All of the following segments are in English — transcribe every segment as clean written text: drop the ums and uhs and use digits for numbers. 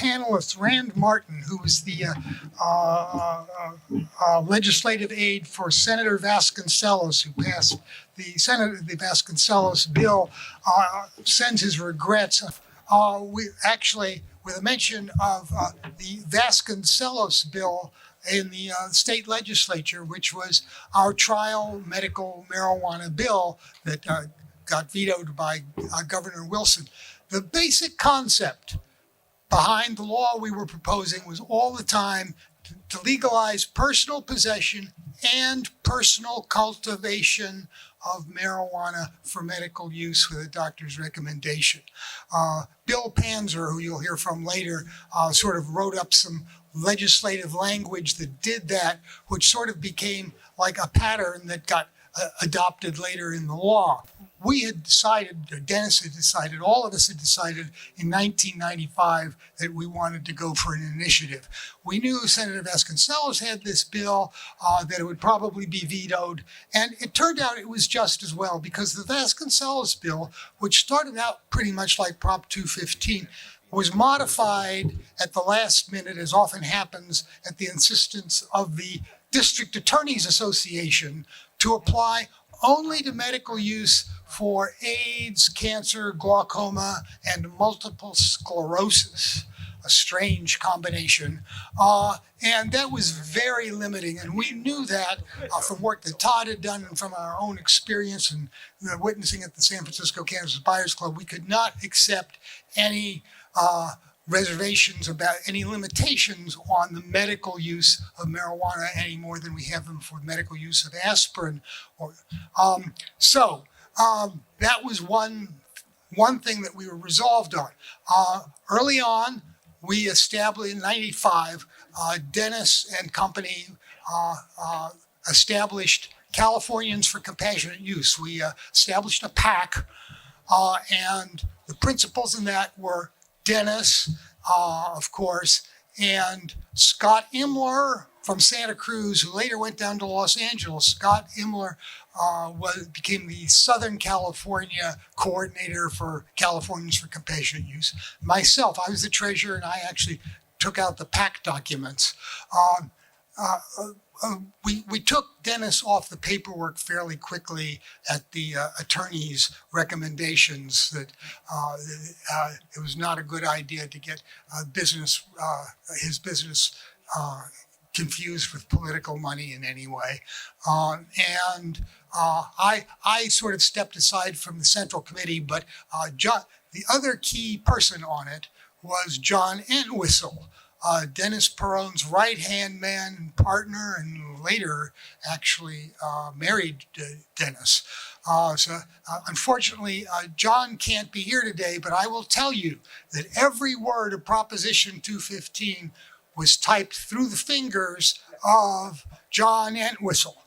panelists, Rand Martin, who was the legislative aide for Senator Vasconcellos, who passed the Vasconcellos bill, sends his regrets. With a mention of the Vasconcellos bill in the state legislature, which was our trial medical marijuana bill that got vetoed by Governor Wilson. The basic concept behind the law we were proposing was all the time to legalize personal possession and personal cultivation of marijuana for medical use with a doctor's recommendation. Bill Panzer, who you'll hear from later, sort of wrote up some legislative language that did that, which sort of became like a pattern that got adopted later in the law. We had decided, Dennis had decided, all of us had decided in 1995 that we wanted to go for an initiative. We knew Senator Vasconcellos had this bill, that it would probably be vetoed, and it turned out it was just as well, because the Vasconcellos bill, which started out pretty much like Prop 215, was modified at the last minute, as often happens, at the insistence of the District Attorneys Association, to apply only to medical use for AIDS, cancer, glaucoma, and multiple sclerosis, a strange combination. And that was very limiting. And we knew that from work that Todd had done and from our own experience and witnessing at the San Francisco Cannabis Buyers Club, we could not accept any reservations about any limitations on the medical use of marijuana any more than we have them for medical use of aspirin. That was one thing that we were resolved on. Early on, we established in 95, Dennis and company established Californians for Compassionate Use. We established a PAC, and the principles in that were Dennis, of course, and Scott Imler from Santa Cruz, who later went down to Los Angeles. Scott Imler became the Southern California coordinator for Californians for Compassionate Use. Myself, I was the treasurer, and I actually took out the PAC documents. We took Dennis off the paperwork fairly quickly at the attorney's recommendations that it was not a good idea to get his business confused with political money in any way. I sort of stepped aside from the central committee, but the other key person on it was John Entwistle, Dennis Peron's right-hand man and partner, and later actually married Dennis. Unfortunately, John can't be here today, but I will tell you that every word of Proposition 215 was typed through the fingers of John Entwistle.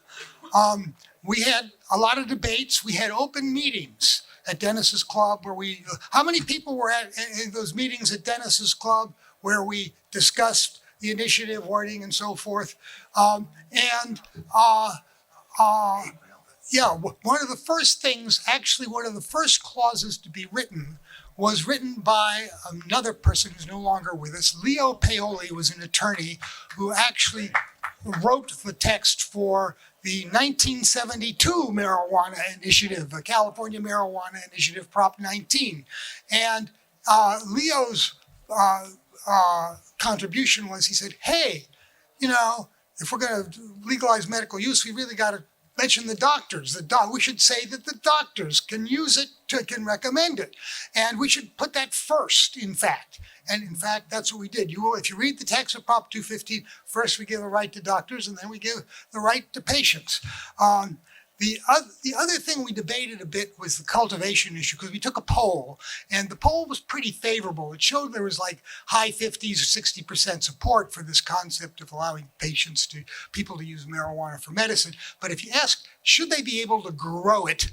We had a lot of debates. We had open meetings at Dennis's club how many people were at in those meetings at Dennis's club where we discussed the initiative wording and so forth? One of the first things, actually one of the first clauses to be written was written by another person who's no longer with us. Leo Paoli was an attorney who actually wrote the text for the 1972 marijuana initiative, the California Marijuana Initiative, Prop 19. And Leo's contribution was, he said, hey, if we're going to legalize medical use, we really got to mention the doctors. We should say that the doctors can use it, can recommend it. And we should put that first, in fact. And in fact, that's what we did. If you read the text of Prop 215, first we give a right to doctors, and then we give the right to patients. The other thing we debated a bit was the cultivation issue, because we took a poll, and the poll was pretty favorable. It showed there was like high 50s or 60% support for this concept of allowing people to use marijuana for medicine. But if you ask, should they be able to grow it?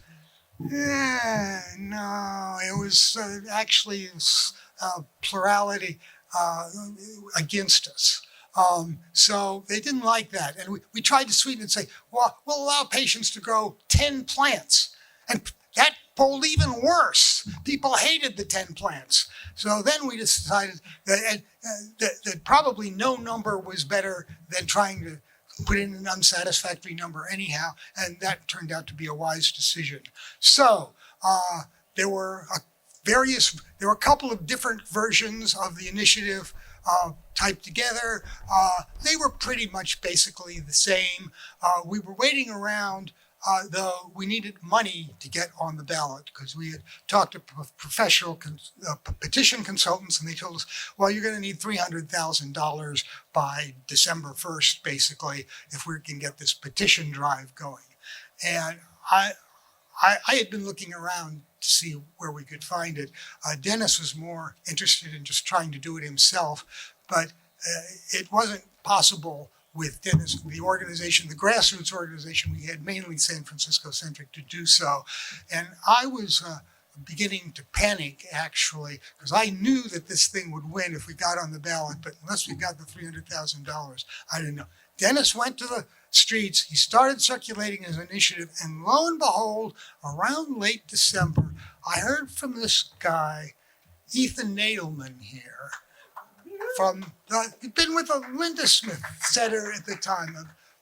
No, it was actually plurality against us. So they didn't like that. And we tried to sweeten it and say, well, we'll allow patients to grow 10 plants. And that polled even worse. People hated the 10 plants. So then we decided that probably no number was better than trying to put in an unsatisfactory number anyhow, and that turned out to be a wise decision. So there were a couple of different versions of the initiative typed together. They were pretty much basically the same. We were waiting around, though we needed money to get on the ballot because we had talked to professional petition consultants, and they told us, well, you're going to need $300,000 by December 1st, basically, if we can get this petition drive going. And I had been looking around to see where we could find it. Dennis was more interested in just trying to do it himself, but it wasn't possible with Dennis, the organization, the grassroots organization we had, mainly San Francisco-centric, to do so. And I was beginning to panic, actually, because I knew that this thing would win if we got on the ballot, but unless we got the $300,000, I didn't know. Dennis went to the streets, he started circulating his initiative, and lo and behold, around late December, I heard from this guy, Ethan Nadelmann here, he'd been with the Linda Smith Center at the time,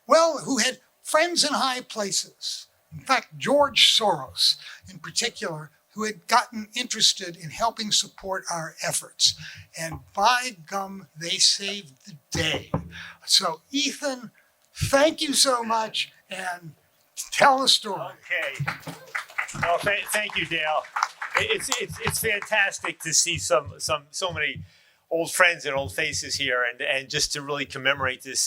who had friends in high places. In fact, George Soros, in particular, who had gotten interested in helping support our efforts. And by gum, they saved the day. So, Ethan, thank you so much, and tell the story. Okay. Well, thank you, Dale. It's fantastic to see so many old friends and old faces here, and just to really commemorate this,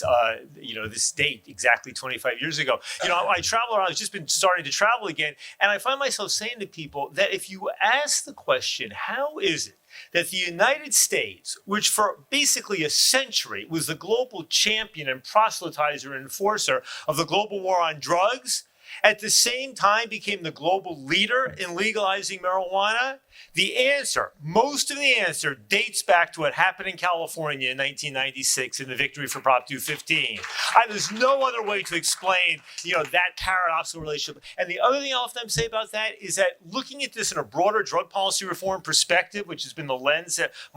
this date exactly 25 years ago. I travel around. I've just been starting to travel again, and I find myself saying to people that if you ask the question, how is it that the United States, which for basically a century was the global champion and proselytizer and enforcer of the global war on drugs, at the same time became the global leader in legalizing marijuana? The answer, most of the answer, dates back to what happened in California in 1996 in the victory for Prop 215. There's no other way to explain, that paradoxical relationship. And the other thing I'll often say about that is that looking at this in a broader drug policy reform perspective, which has been my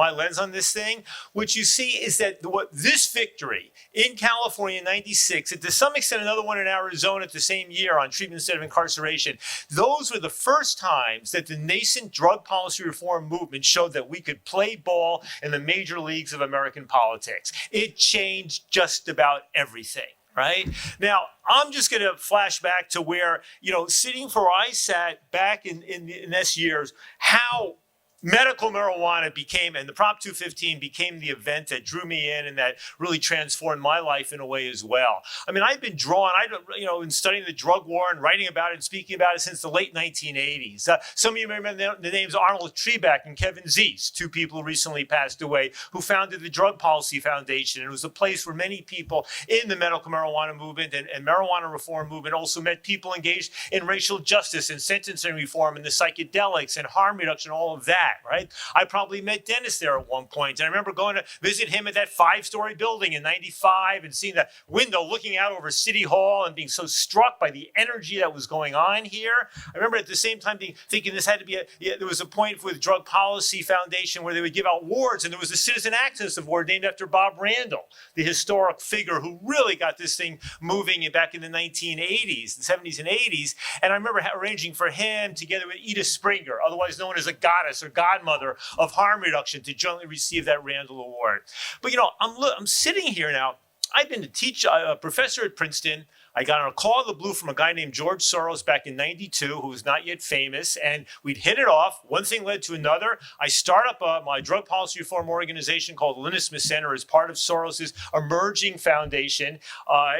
lens on this thing, what you see is that what this victory in California in 96, and to some extent another one in Arizona the same year on treatment instead of incarceration, those were the first times that the nascent drug policy reform movement showed that we could play ball in the major leagues of American politics. It changed just about everything, right? Now, I'm just going to flash back to where, sitting where I sat back in this years, how medical marijuana became, and the Prop 215 became the event that drew me in and that really transformed my life in a way as well. I've been drawn, in studying the drug war and writing about it and speaking about it since the late 1980s. Some of you may remember the names Arnold Trebeck and Kevin Zeese, two people who recently passed away, who founded the Drug Policy Foundation. And it was a place where many people in the medical marijuana movement and marijuana reform movement also met people engaged in racial justice and sentencing reform and the psychedelics and harm reduction, all of that. Right? I probably met Dennis there at one point. And I remember going to visit him at that 5-story building in 95 and seeing the window looking out over City Hall and being so struck by the energy that was going on here. I remember at the same time thinking this had to be there was a point with Drug Policy Foundation where they would give out awards, and there was a Citizen Activist Award named after Bob Randall, the historic figure who really got this thing moving back in the 1980s, the 70s and 80s. And I remember arranging for him together with Edith Springer, otherwise known as a goddess or godmother of harm reduction, to jointly receive that Randall Award. But I'm sitting here now. I've been a professor at Princeton. I got on a call of the blue from a guy named George Soros back in 92, who was not yet famous, and we'd hit it off. One thing led to another. I started up my drug policy reform organization called the Linda Smith Center as part of Soros's emerging foundation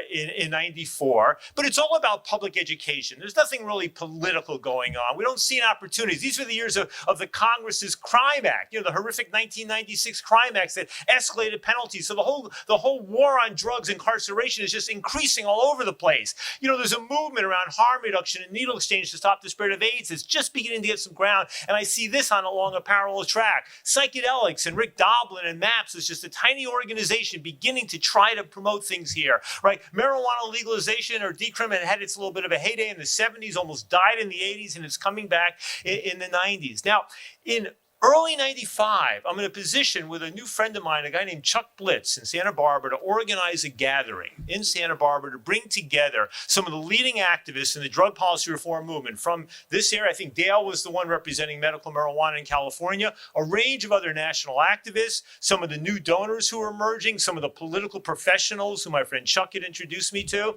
in 94. But it's all about public education. There's nothing really political going on. We don't see an opportunity. These were the years of the Congress's Crime Act, the horrific 1996 Crime Acts that escalated penalties. So the whole war on drugs, incarceration is just increasing all over the place. place. You know, there's a movement around harm reduction and needle exchange to stop the spread of AIDS that's just beginning to get some ground, and I see this on along a parallel track. Psychedelics and Rick Doblin and MAPS is just a tiny organization beginning to try to promote things here, right? Marijuana legalization or decriminalization had its little bit of a heyday in the 70s, almost died in the 80s, and it's coming back in the 90s. Now, in early 95, I'm in a position with a new friend of mine, a guy named Chuck Blitz in Santa Barbara, to organize a gathering in Santa Barbara to bring together some of the leading activists in the drug policy reform movement. From this area, I think Dale was the one representing medical marijuana in California, a range of other national activists, some of the new donors who are emerging, some of the political professionals who my friend Chuck had introduced me to.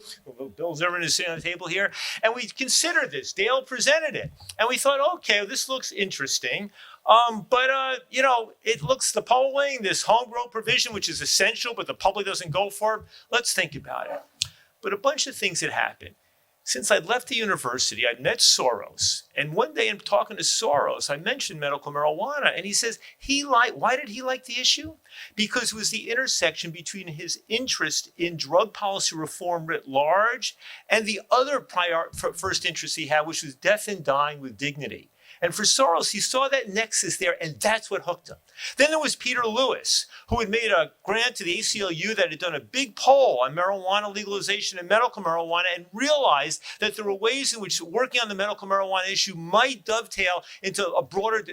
Bill Zimmerman is sitting on the table here. And we considered this. Dale presented it. And we thought, okay, this looks interesting. You know, it looks the polling, this homegrown provision, which is essential, but the public doesn't go for it. Let's think about it. But a bunch of things had happened. Since I'd left the university, I'd met Soros. And one day in talking to Soros, I mentioned medical marijuana. And he says, why did he like the issue? Because it was the intersection between his interest in drug policy reform writ large and the other first interest he had, which was death and dying with dignity. And for Soros, he saw that nexus there, and that's what hooked him. Then there was Peter Lewis, who had made a grant to the ACLU that had done a big poll on marijuana legalization and medical marijuana and realized that there were ways in which working on the medical marijuana issue might dovetail into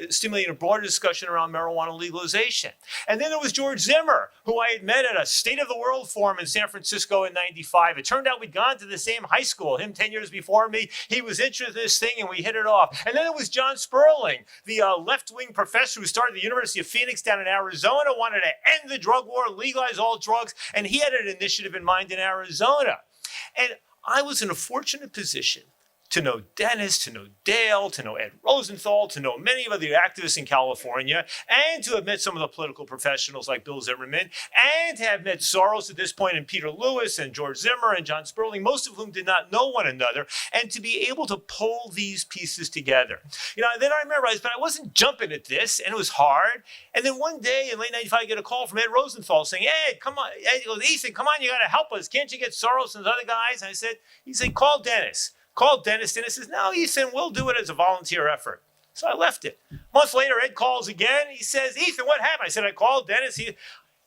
stimulating a broader discussion around marijuana legalization. And then there was George Zimmer, who I had met at a State of the World forum in San Francisco in '95. It turned out we'd gone to the same high school, him 10 years before me. He was interested in this thing, and we hit it off. And then there was John Sperling, the left-wing professor who started the University of Phoenix down in Arizona, wanted to end the drug war, legalize all drugs, and he had an initiative in mind in Arizona. And I was in a fortunate position to know Dennis, to know Dale, to know Ed Rosenthal, to know many of the activists in California, and to have met some of the political professionals like Bill Zimmerman, and to have met Soros at this point, and Peter Lewis, and George Zimmer, and John Sperling, most of whom did not know one another, and to be able to pull these pieces together. You know, then I realized, but I wasn't jumping at this, and it was hard. And then one day in late '95, I get a call from Ed Rosenthal saying, "Ed, come on." Ed goes, "Ethan, come on, you got to help us. Can't you get Soros and those other guys?" And he said, "Call Dennis." Called Dennis. Dennis says, "No, Ethan, we'll do it as a volunteer effort." So I left it. A month later, Ed calls again. He says, "Ethan, what happened?" I said, "I called Dennis."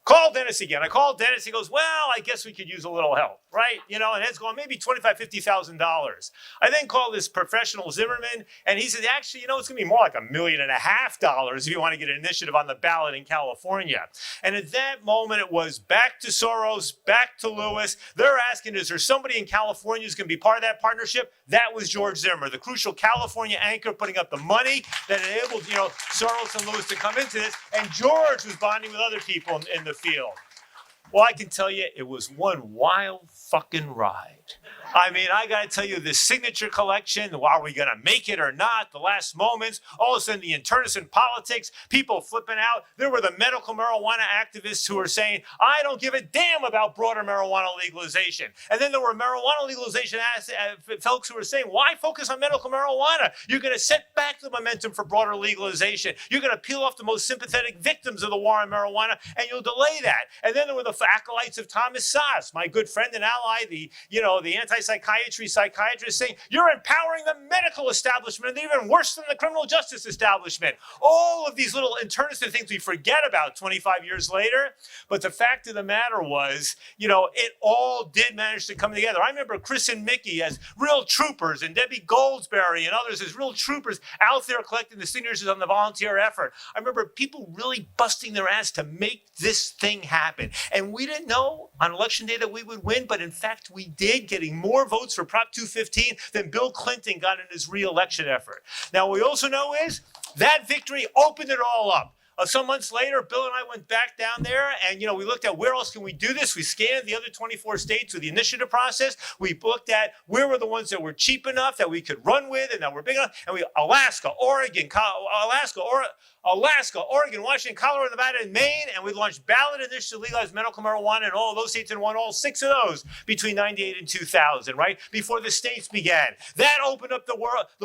Called Dennis again. I called Dennis. He goes, "Well, I guess we could use a little help, right?" You know, and Ed's going, maybe $25,000, $50,000. I then called this professional Zimmerman, and he said, "Actually, you know, it's going to be more like $1.5 million if you want to get an initiative on the ballot in California." And at that moment, it was back to Soros, back to Lewis. They're asking, is there somebody in California who's going to be part of that partnership? That was George Zimmer, the crucial California anchor, putting up the money that enabled, you know, Soros and Lewis to come into this. And George was bonding with other people in the field. Well, I can tell you, it was one wild fucking ride. I mean, I got to tell you, this signature collection, are we going to make it or not? The last moments, all of a sudden, the internecine politics, people flipping out. There were the medical marijuana activists who were saying, "I don't give a damn about broader marijuana legalization." And then there were marijuana legalization folks who were saying, "Why focus on medical marijuana? You're going to set back the momentum for broader legalization. You're going to peel off the most sympathetic victims of the war on marijuana, and you'll delay that." And then there were the acolytes of Thomas Sass, my good friend and ally, the anti-psychiatry psychiatrist, saying, "You're empowering the medical establishment, and they're even worse than the criminal justice establishment." All of these little internecine things we forget about 25 years later. But the fact of the matter was, you know, it all did manage to come together. I remember Chris and Mikki as real troopers, and Debbie Goldsberry and others as real troopers out there collecting the signatures on the volunteer effort. I remember people really busting their ass to make this thing happen. And we didn't know on election day that we would win, but in fact we did, getting more votes for Prop 215 than Bill Clinton got in his re-election effort. Now, what we also know is that victory opened it all up. Some months later, Bill and I went back down there and, you know, we looked at where else can we do this. We scanned the other 24 states with the initiative process. We looked at where were the ones that were cheap enough that we could run with and that were big enough. And Alaska, Oregon, Washington, Colorado, Nevada, and Maine. And we launched ballot initiatives to legalize medical marijuana in all of those states and won all 6 of those between 98 and 2000, right? Before the states began. That opened up the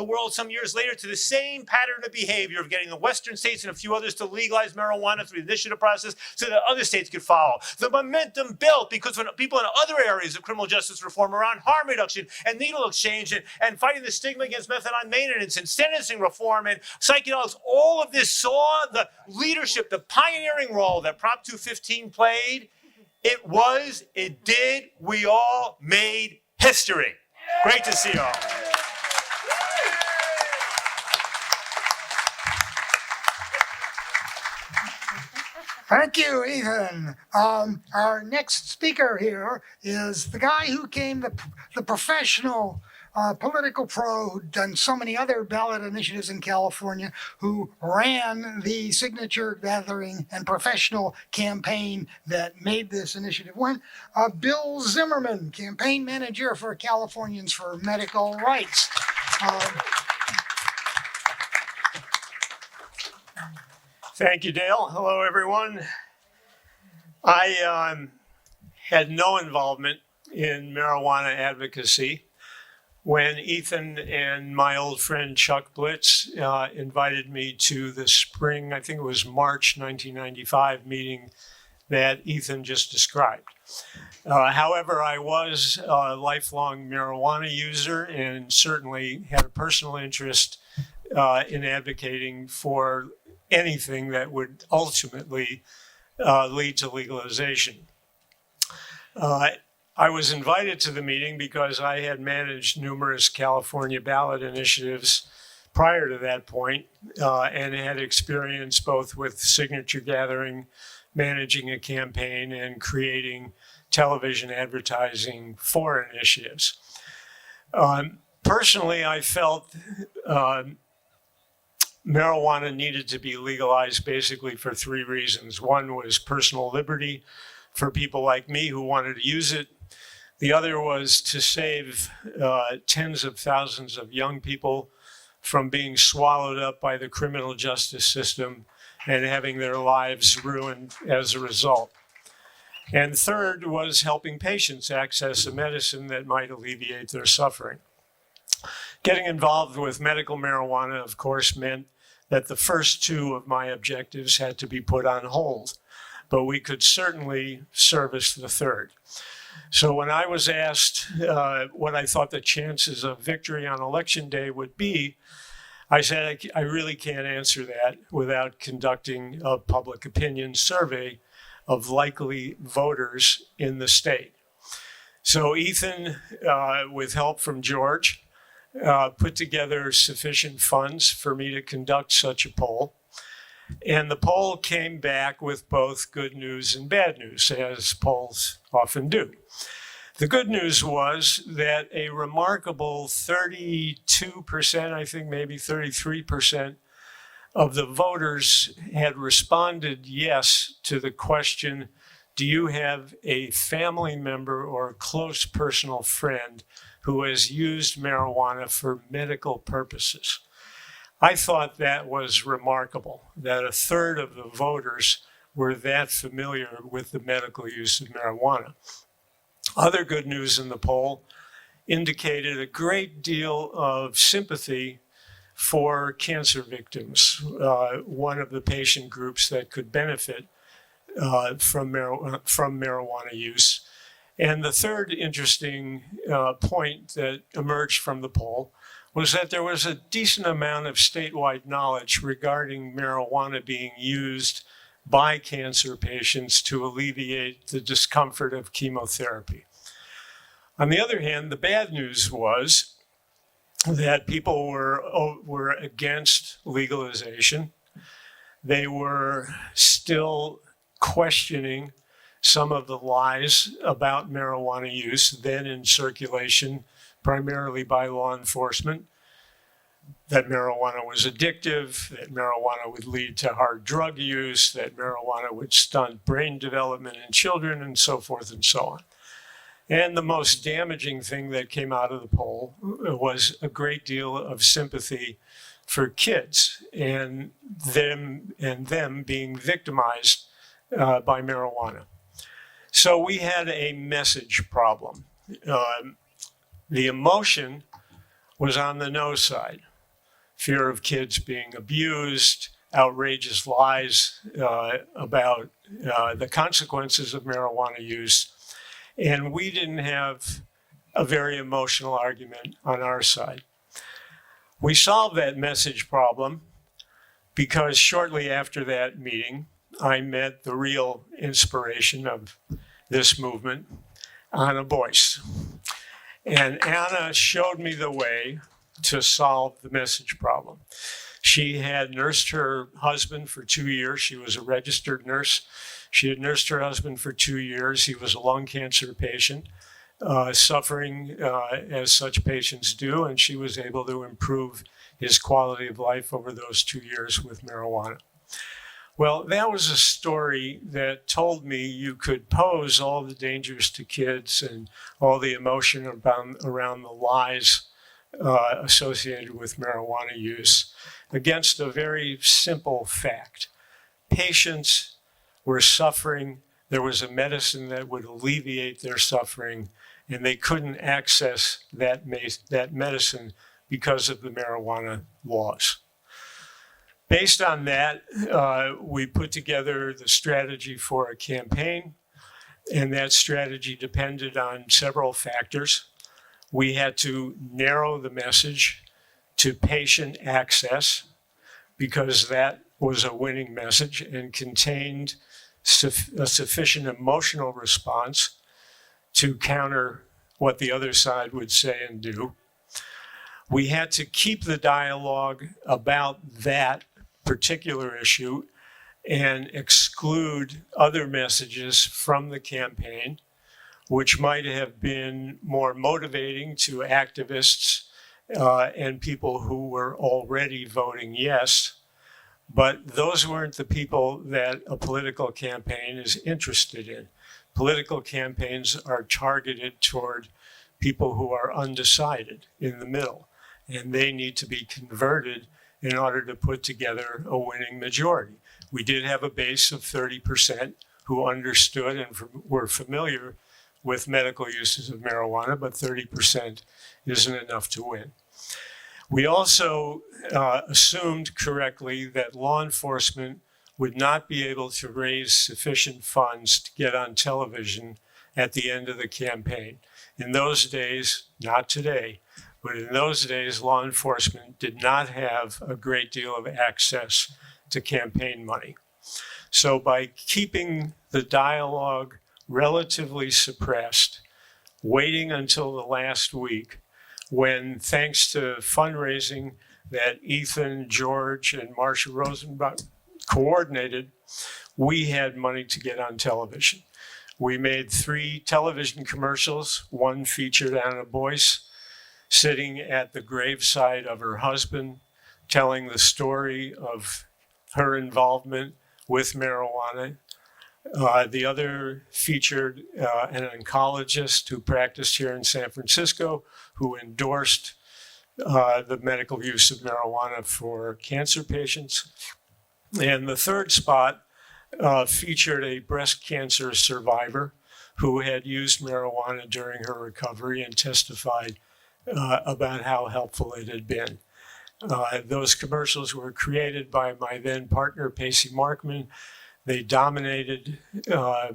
world some years later to the same pattern of behavior of getting the Western states and a few others to legalize legalize marijuana through the initiative process so that other states could follow. The momentum built because when people in other areas of criminal justice reform around harm reduction and needle exchange and fighting the stigma against methadone maintenance and sentencing reform and psychedelics, all of this saw the leadership, the pioneering role that Prop 215 played. It did, we all made history. Great to see you all. Thank you, Ethan. Our next speaker here is the guy who came the professional political pro who'd done so many other ballot initiatives in California, who ran the signature gathering and professional campaign that made this initiative win. Bill Zimmerman, campaign manager for Californians for Medical Rights. Thank you, Dale. Hello, everyone. I had no involvement in marijuana advocacy when Ethan and my old friend Chuck Blitz invited me to the spring, I think it was March 1995 meeting that Ethan just described. However, I was a lifelong marijuana user and certainly had a personal interest in advocating for anything that would ultimately lead to legalization. I was invited to the meeting because I had managed numerous California ballot initiatives prior to that point and had experience both with signature gathering, managing a campaign, and creating television advertising for initiatives. Personally, I felt marijuana needed to be legalized basically for three reasons. One was personal liberty for people like me who wanted to use it. The other was to save tens of thousands of young people from being swallowed up by the criminal justice system and having their lives ruined as a result. And third was helping patients access a medicine that might alleviate their suffering. Getting involved with medical marijuana, of course, meant that the first two of my objectives had to be put on hold, but we could certainly service the third. So when I was asked what I thought the chances of victory on election day would be, I said, I really can't answer that without conducting a public opinion survey of likely voters in the state. So Ethan, with help from George, put together sufficient funds for me to conduct such a poll. And the poll came back with both good news and bad news, as polls often do. The good news was that a remarkable 32%, I think maybe 33% of the voters had responded yes to the question, do you have a family member or a close personal friend who has used marijuana for medical purposes? I thought that was remarkable, that a third of the voters were that familiar with the medical use of marijuana. Other good news in the poll indicated a great deal of sympathy for cancer victims, one of the patient groups that could benefit from marijuana use. And the third interesting point that emerged from the poll was that there was a decent amount of statewide knowledge regarding marijuana being used by cancer patients to alleviate the discomfort of chemotherapy. On the other hand, the bad news was that people were against legalization. They were still questioning some of the lies about marijuana use then in circulation, primarily by law enforcement, that marijuana was addictive, that marijuana would lead to hard drug use, that marijuana would stunt brain development in children, and so forth and so on. And the most damaging thing that came out of the poll was a great deal of sympathy for kids and them being victimized by marijuana. So we had a message problem. The emotion was on the no side. Fear of kids being abused, outrageous lies about the consequences of marijuana use. And we didn't have a very emotional argument on our side. We solved that message problem because shortly after that meeting, I met the real inspiration of this movement, Anna Boyce. And Anna showed me the way to solve the message problem. She had nursed her husband for 2 years. She was a registered nurse. She had nursed her husband for 2 years. He was a lung cancer patient, suffering as such patients do, and she was able to improve his quality of life over those 2 years with marijuana. Well, that was a story that told me you could pose all the dangers to kids and all the emotion around the lies associated with marijuana use against a very simple fact. Patients were suffering. There was a medicine that would alleviate their suffering, and they couldn't access that medicine because of the marijuana laws. Based on that, we put together the strategy for a campaign, and that strategy depended on several factors. We had to narrow the message to patient access because that was a winning message and contained a sufficient emotional response to counter what the other side would say and do. We had to keep the dialogue about that particular issue and exclude other messages from the campaign, which might have been more motivating to activists and people who were already voting yes. But those weren't the people that a political campaign is interested in. Political campaigns are targeted toward people who are undecided in the middle, and they need to be converted in order to put together a winning majority. We did have a base of 30% who understood and were familiar with medical uses of marijuana, but 30% isn't enough to win. We also assumed correctly that law enforcement would not be able to raise sufficient funds to get on television at the end of the campaign. In those days, not today, but in those days, law enforcement did not have a great deal of access to campaign money. So by keeping the dialogue relatively suppressed, waiting until the last week, when thanks to fundraising that Ethan, George, and Marsha Rosenbach coordinated, we had money to get on television. We made 3 television commercials. One featured Anna Boyce sitting at the graveside of her husband, telling the story of her involvement with marijuana. The other featured an oncologist who practiced here in San Francisco, who endorsed the medical use of marijuana for cancer patients. And the third spot featured a breast cancer survivor who had used marijuana during her recovery and testified about how helpful it had been. Those commercials were created by my then partner, Pacey Markman. They dominated the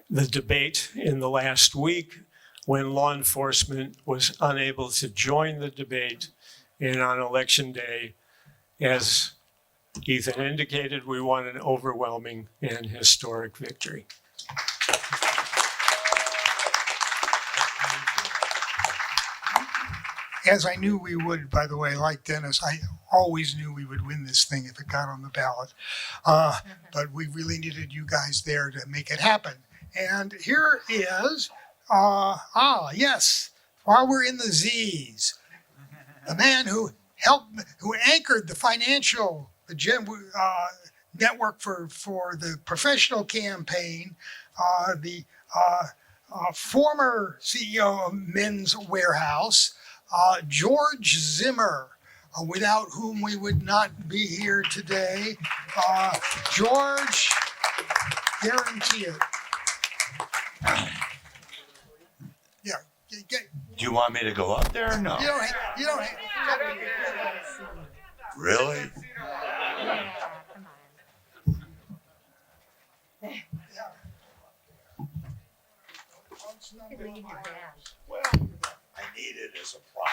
debate in the last week when law enforcement was unable to join the debate. And on election day, as Ethan indicated, we won an overwhelming and historic victory. As I knew we would, by the way, like Dennis, I always knew we would win this thing if it got on the ballot. But we really needed you guys there to make it happen. And here is, yes, while we're in the Z's, the man who anchored the financial network for the professional campaign, the former CEO of Men's Warehouse, George Zimmer, without whom we would not be here today. George, guarantee it. Yeah. Do you want me to go up there or no? You don't Really? Well, I need it as a prop.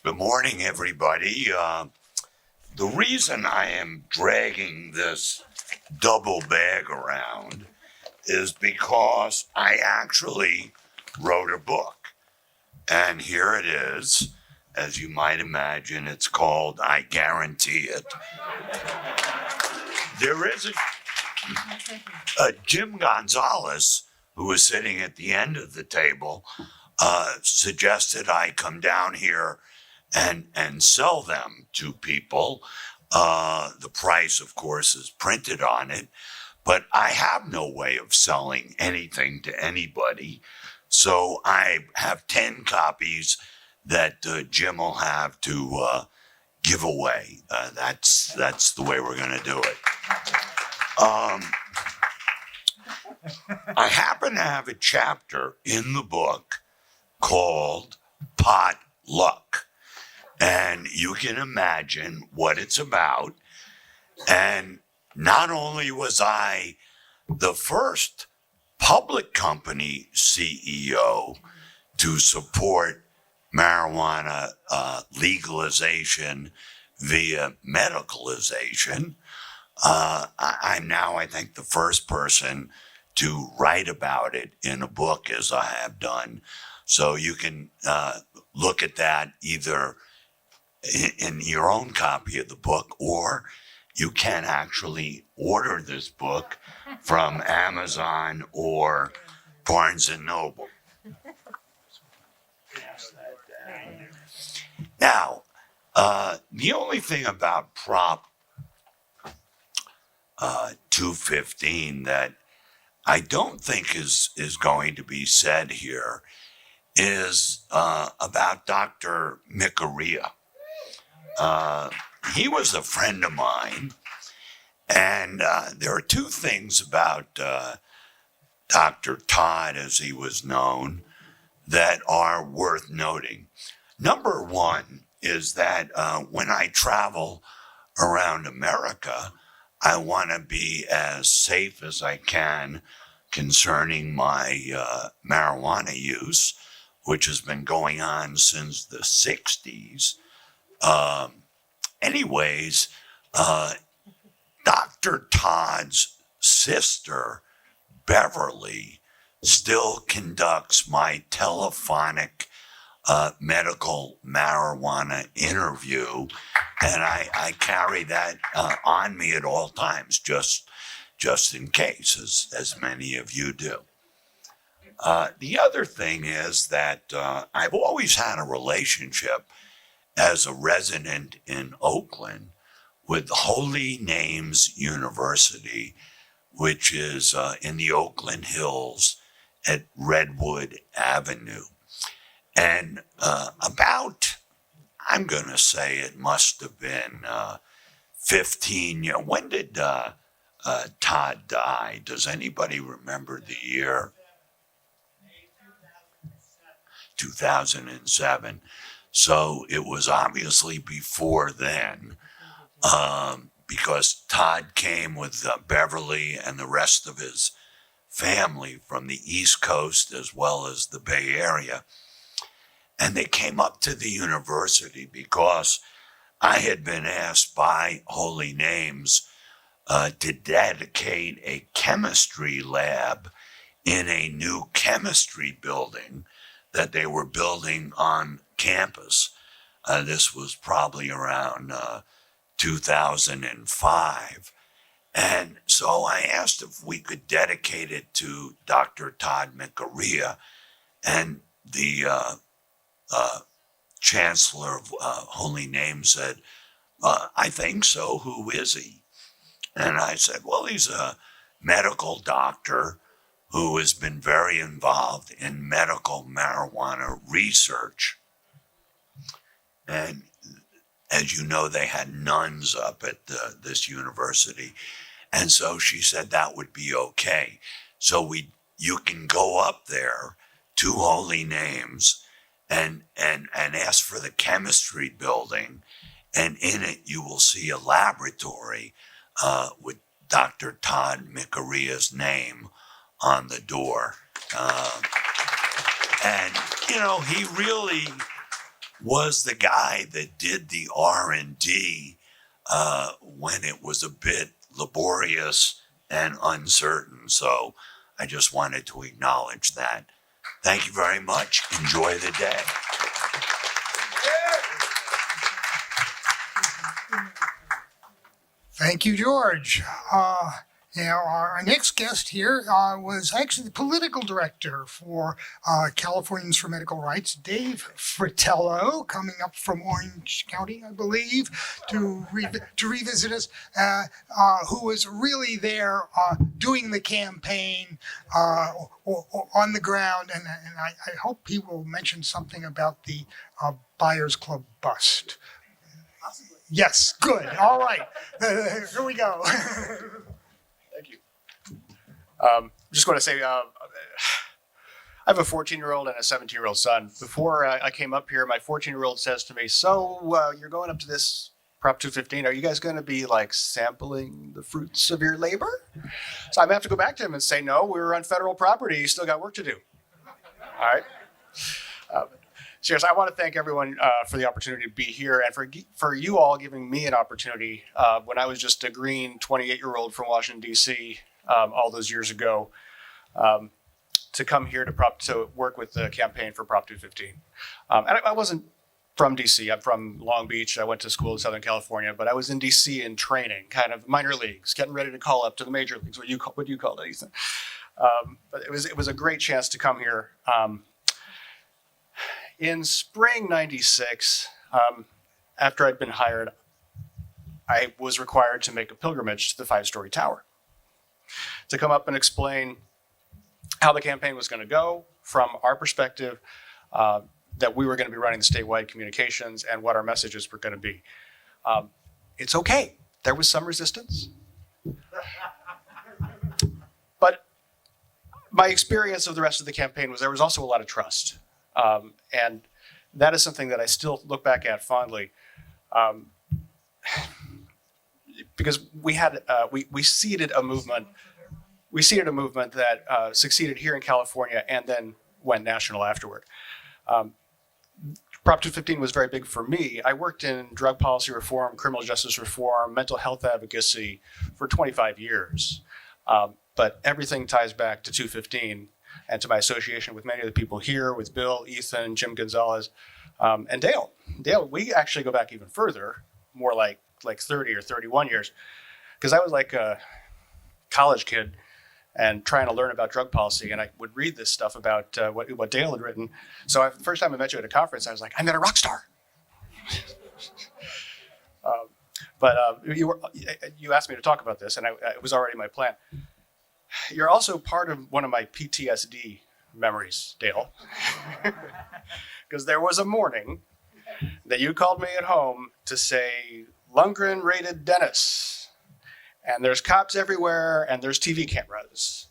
Good morning, everybody. The reason I am dragging this double bag around is because I actually wrote a book. And here it is. As you might imagine, it's called I Guarantee It. There is a Jim Gonzalez, who was sitting at the end of the table, suggested I come down here and sell them to people. The price, of course, is printed on it, but I have no way of selling anything to anybody. So I have 10 copies that Jim will have to give away. That's the way we're going to do it. I happen to have a chapter in the book called Pot Luck. And you can imagine what it's about. And not only was I the first public company CEO to support marijuana legalization via medicalization, I'm now, I think, the first person to write about it in a book, as I have done. So you can look at that either in your own copy of the book, or you can actually order this book from Amazon or Barnes and Noble. Now, the only thing about Prop 215 that I don't think is going to be said here is about Dr. Mikki. He was a friend of mine, and there are two things about Dr. Todd, as he was known, that are worth noting. Number one is that when I travel around America, I want to be as safe as I can concerning my marijuana use, which has been going on since the 60s. Anyways, Dr. Todd's sister, Beverly, still conducts my telephonic medical marijuana interview, and I carry that on me at all times, just in case, as many of you do. The other thing is that I've always had a relationship as a resident in Oakland with Holy Names University, which is in the Oakland Hills at Redwood Avenue. And about, I'm going to say it must have been 15 years. When did Todd die? Does anybody remember the year? 2007. So it was obviously before then, because Todd came with Beverly and the rest of his family from the East Coast as well as the Bay Area. And they came up to the university because I had been asked by Holy Names to dedicate a chemistry lab in a new chemistry building that they were building on campus. This was probably around 2005. And so I asked if we could dedicate it to Dr. Todd Mikki, and the chancellor of Holy Name said, I think so. Who is he? And I said, well, he's a medical doctor who has been very involved in medical marijuana research. And as you know, they had nuns up at this university. And so she said that would be okay. So you can go up there to Holy Names and ask for the chemistry building, and in it you will see a laboratory with Dr. Todd Mikaria's name on the door. And, you know, he really was the guy that did the R&D when it was a bit laborious and uncertain. So I just wanted to acknowledge that. Thank you very much. Enjoy the day. Thank you, George. Our next guest here was actually the political director for Californians for Medical Rights, Dave Fratello, coming up from Orange County, I believe, to revisit us, who was really there doing the campaign on the ground. And I hope he will mention something about the Buyers Club bust. Yes, good. All right. Here we go. Thank you. Just want to say, I have a 14-year-old and a 17-year-old son. Before I came up here, my 14-year-old says to me, so you're going up to this Prop 215. Are you guys going to be like sampling the fruits of your labor? So I'm going to have to go back to him and say, no, we were on federal property. You still got work to do. All right. Seriously, I want to thank everyone for the opportunity to be here and for you all giving me an opportunity when I was just a green 28-year-old from Washington, D.C. All those years ago to come here to work with the campaign for Prop 215. And I wasn't from D.C. I'm from Long Beach. I went to school in Southern California, but I was in D.C. in training, kind of minor leagues, getting ready to call up to the major leagues. What do you call it, Ethan? But it was a great chance to come here. In spring '96, after I'd been hired, I was required to make a pilgrimage to the 5-story tower to come up and explain how the campaign was going to go from our perspective, that we were going to be running the statewide communications and what our messages were going to be. It's okay. There was some resistance. But my experience of the rest of the campaign was there was also a lot of trust. And that is something that I still look back at fondly, because we had we seeded a movement. We seeded a movement that succeeded here in California and then went national afterward. Prop 215 was very big for me. I worked in drug policy reform, criminal justice reform, mental health advocacy for 25 years. But everything ties back to 215. And to my association with many of the people here, with Bill, Ethan, Jim Gonzalez, and Dale. Dale, we actually go back even further, more like 30 or 31 years, because I was like a college kid and trying to learn about drug policy, and I would read this stuff about what Dale had written. So the first time I met you at a conference, I was like, I met a rock star. But you asked me to talk about this, and it was already my plan. You're also part of one of my PTSD memories, Dale. Because there was a morning that you called me at home to say, Lundgren raided Dennis, and there's cops everywhere, and there's TV cameras.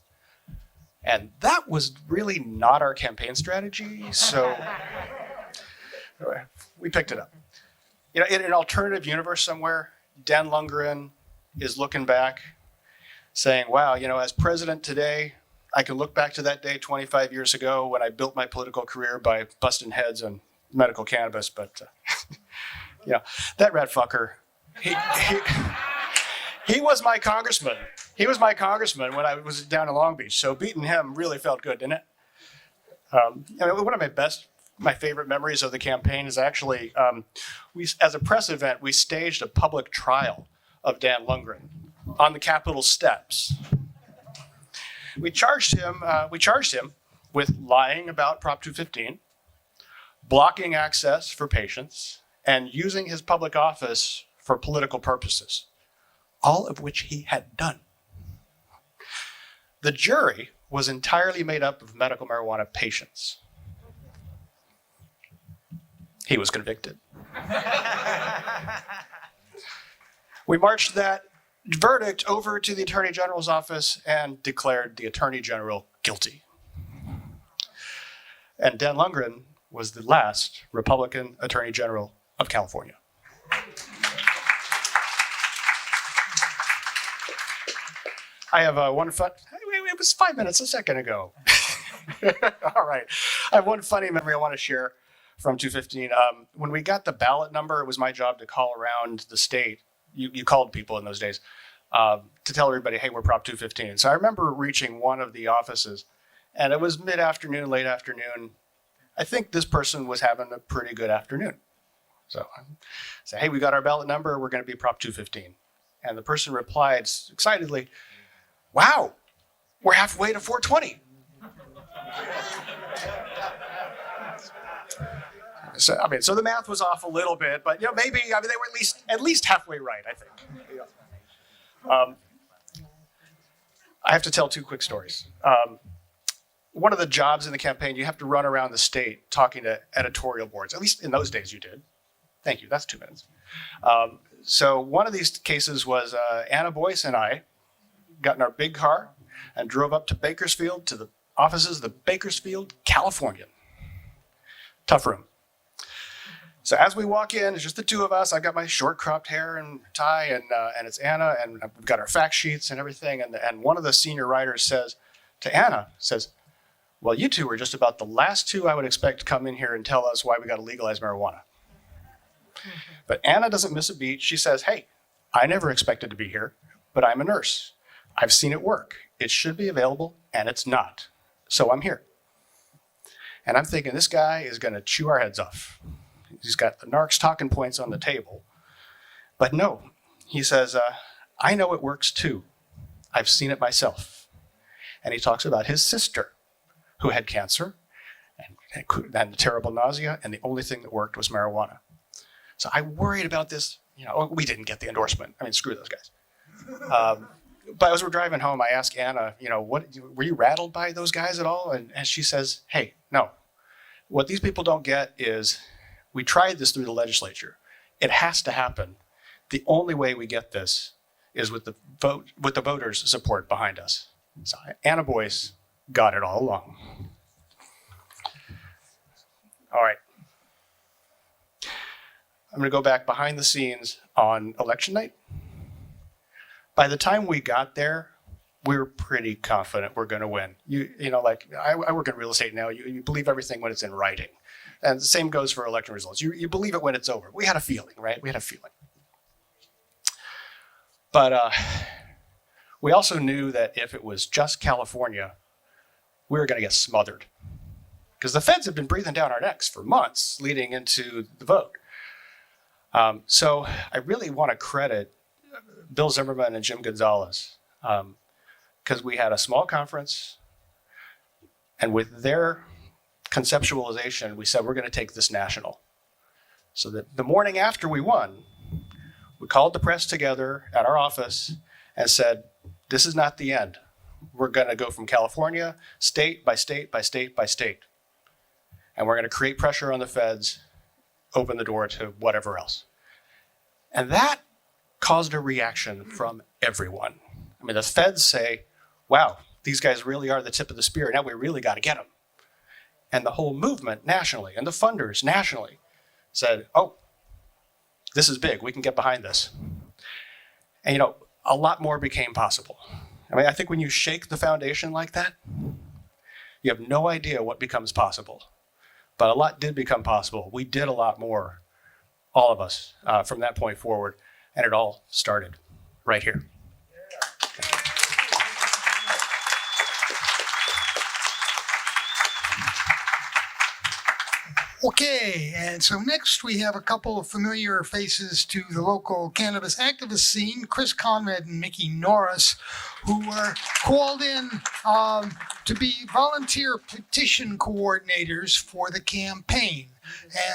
And that was really not our campaign strategy, so we picked it up. You know, in an alternative universe somewhere, Dan Lundgren is looking back, saying, wow, you know, as president today, I can look back to that day 25 years ago when I built my political career by busting heads on medical cannabis. But, you know, that rat fucker, he was my congressman. He was my congressman when I was down in Long Beach. So beating him really felt good, didn't it? One of my favorite memories of the campaign is actually, as a press event, we staged a public trial of Dan Lundgren on the Capitol steps. We charged him with lying about Prop 215, blocking access for patients, and using his public office for political purposes, all of which he had done. The jury was entirely made up of medical marijuana patients. He was convicted. We marched that verdict over to the Attorney General's office and declared the Attorney General guilty. And Dan Lundgren was the last Republican Attorney General of California. I have one fun. It was 5 minutes a second ago. All right. I have one funny memory I want to share from 215. When we got the ballot number, it was my job to call around the state. You called people in those days to tell everybody, hey, we're Prop 215. So I remember reaching one of the offices, and it was mid-afternoon, late afternoon. I think this person was having a pretty good afternoon. So I said, hey, we got our ballot number. We're going to be Prop 215. And the person replied excitedly, wow, we're halfway to 420. So the math was off a little bit, but maybe they were at least halfway right, I think. I have to tell two quick stories. One of the jobs in the campaign, you have to run around the state talking to editorial boards. At least in those days, you did. Thank you. That's 2 minutes. So one of these cases was Anna Boyce and I got in our big car and drove up to Bakersfield to the offices of the Bakersfield, California. Tough room. So as we walk in, it's just the two of us. I've got my short cropped hair and tie, and it's Anna, and we've got our fact sheets and everything. And one of the senior writers says to Anna, well, you two are just about the last two I would expect to come in here and tell us why we got to legalize marijuana. But Anna doesn't miss a beat. She says, hey, I never expected to be here, but I'm a nurse. I've seen it work. It should be available, and it's not. So I'm here. And I'm thinking, this guy is going to chew our heads off. He's got the narcs talking points on the table. But no, he says, I know it works too. I've seen it myself. And he talks about his sister who had cancer and terrible nausea, and the only thing that worked was marijuana. So I worried about this. We didn't get the endorsement. I mean, screw those guys. But as we're driving home, I asked Anna, what were you rattled by those guys at all? And she says, hey, no. What these people don't get is we tried this through the legislature. It has to happen. The only way we get this is with the voters' support behind us. So Anna Boyce got it all along. All right. I'm going to go back behind the scenes on election night. By the time we got there, we were pretty confident we're going to win. I work in real estate now. You believe everything when it's in writing. And the same goes for election results. You believe it when it's over. We had a feeling, right? We had a feeling. But we also knew that if it was just California, we were going to get smothered. Because the feds have been breathing down our necks for months leading into the vote. So I really want to credit Bill Zimmerman and Jim Gonzalez, because we had a small conference, and with their conceptualization, we said we're going to take this national. So that the morning after we won, we called the press together at our office and said, this is not the end. We're going to go from California, state by state by state by state. And we're going to create pressure on the feds, open the door to whatever else. And that caused a reaction from everyone. I mean, the feds say, wow, these guys really are the tip of the spear. Now we really got to get them. And the whole movement nationally and the funders nationally said, oh, this is big. We can get behind this. And, a lot more became possible. I mean, I think when you shake the foundation like that, you have no idea what becomes possible. But a lot did become possible. We did a lot more, all of us, from that point forward. And it all started right here. Okay, and so next we have a couple of familiar faces to the local cannabis activist scene, Chris Conrad and Mikki Norris, who were called in to be volunteer petition coordinators for the campaign.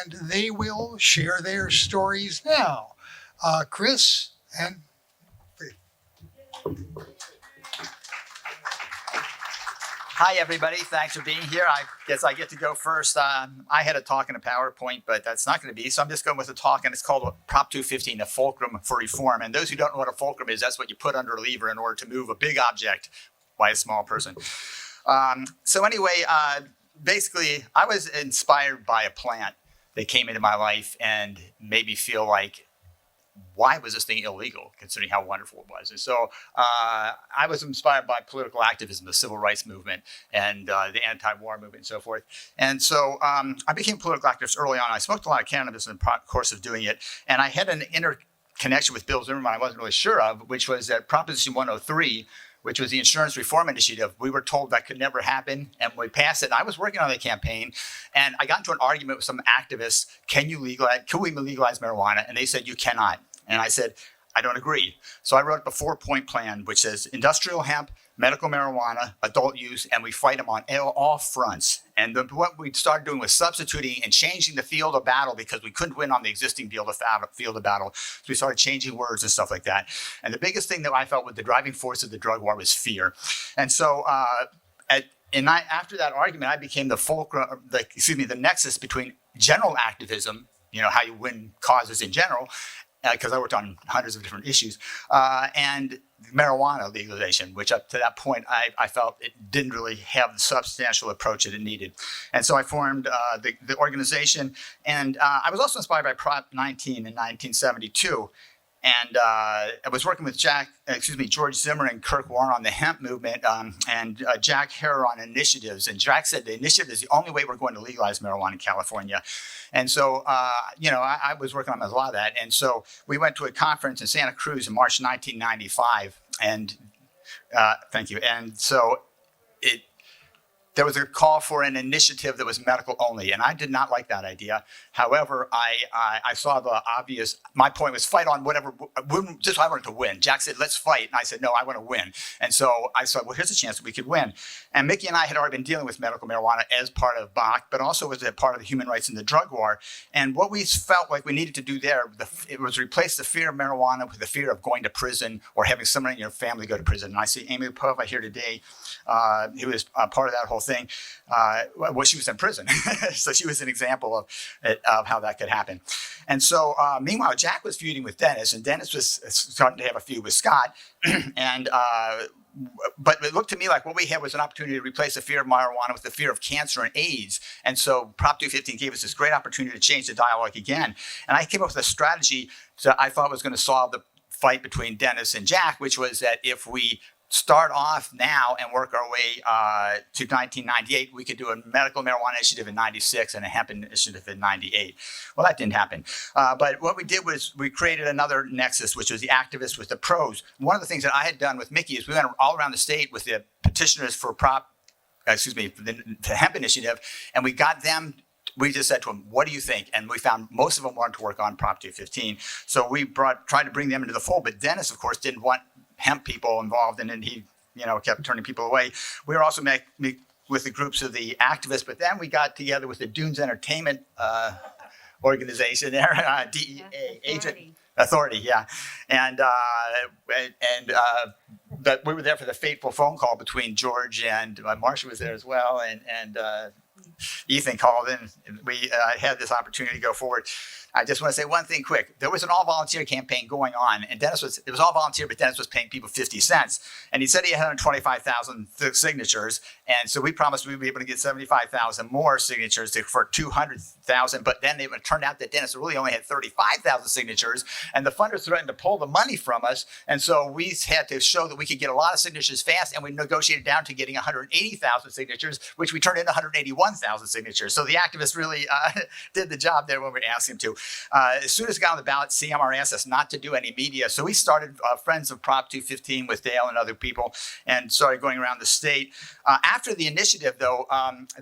And they will share their stories now. Chris and... Hi, everybody. Thanks for being here. I guess I get to go first. I had a talk in a PowerPoint, but that's not going to be. So I'm just going with a talk, and it's called Prop 215, the fulcrum for reform. And those who don't know what a fulcrum is, that's what you put under a lever in order to move a big object by a small person. So anyway, basically, I was inspired by a plant that came into my life and made me feel like why was this thing illegal, considering how wonderful it was? And so I was inspired by political activism, the civil rights movement, and the anti-war movement and so forth. And so I became a political activist early on. I smoked a lot of cannabis in the course of doing it. And I had an interconnection with Bill Zimmerman I wasn't really sure of, which was that Proposition 103, which was the insurance reform initiative. We were told that could never happen, and we passed it. And I was working on the campaign, and I got into an argument with some activists. Can we legalize marijuana? And they said, you cannot. And I said, I don't agree. So I wrote up a 4-point plan, which says industrial hemp, medical marijuana, adult use, and we fight them on all fronts. And what we started doing was substituting and changing the field of battle because we couldn't win on the existing field of battle. So we started changing words and stuff like that. And the biggest thing that I felt was the driving force of the drug war was fear. And so after that argument, I became the nexus between general activism, how you win causes in general, because I worked on hundreds of different issues, and marijuana legalization, which up to that point, I felt it didn't really have the substantial approach that it needed. And so I formed the organization, and I was also inspired by Prop 19 in 1972. And I was working with George Zimmer and Kirk Warren on the hemp movement, and Jack Herer on initiatives. And Jack said the initiative is the only way we're going to legalize marijuana in California. And so, I was working on a lot of that. And so we went to a conference in Santa Cruz in March 1995. And thank you. And so there was a call for an initiative that was medical only, and I did not like that idea. However, I saw the obvious. My point was fight on whatever. Just I wanted to win. Jack said, "Let's fight," and I said, "No, I want to win." And so I said, "Well, here's a chance that we could win." And Mikki and I had already been dealing with medical marijuana as part of BAC, but also as a part of the human rights in the drug war. And what we felt like we needed to do there, it was replace the fear of marijuana with the fear of going to prison or having someone in your family go to prison. And I see Amy Pova here today, who was part of that whole thing. Well, she was in prison, so she was an example of how that could happen. And so, meanwhile, Jack was feuding with Dennis, and Dennis was starting to have a feud with Scott. And but it looked to me like what we had was an opportunity to replace the fear of marijuana with the fear of cancer and AIDS. And so Prop 215 gave us this great opportunity to change the dialogue again. And I came up with a strategy that I thought was going to solve the fight between Dennis and Jack, which was that if we start off now and work our way to 1998, we could do a medical marijuana initiative in 96 and a hemp initiative in 98. Well, that didn't happen. But what we did was we created another nexus, which was the activists with the pros. One of the things that I had done with Mikki is we went all around the state with the petitioners for the hemp initiative, and we got them. We just said to them, what do you think? And we found most of them wanted to work on Prop 215. So we tried to bring them into the fold. But Dennis, of course, didn't want hemp people involved, and then he, kept turning people away. We were also with the groups of the activists, but then we got together with the Dunes Entertainment organization there, DEA, Agent Authority, yeah, and that we were there for the fateful phone call between George and Marcia was there as well, and Ethan called in. We had this opportunity to go forward. I just want to say one thing quick. There was an all-volunteer campaign going on, and it was all volunteer, but Dennis was paying people 50 cents. And he said he had 125,000 signatures, and so we promised we'd be able to get 75,000 more signatures for 200,000, but then it turned out that Dennis really only had 35,000 signatures, and the funders threatened to pull the money from us, and so we had to show that we could get a lot of signatures fast, and we negotiated down to getting 180,000 signatures, which we turned into 181,000 signatures. So the activists really did the job there when we asked him to. As soon as it got on the ballot, CMR asked us not to do any media. So we started Friends of Prop 215 with Dale and other people and started going around the state. After the initiative, though,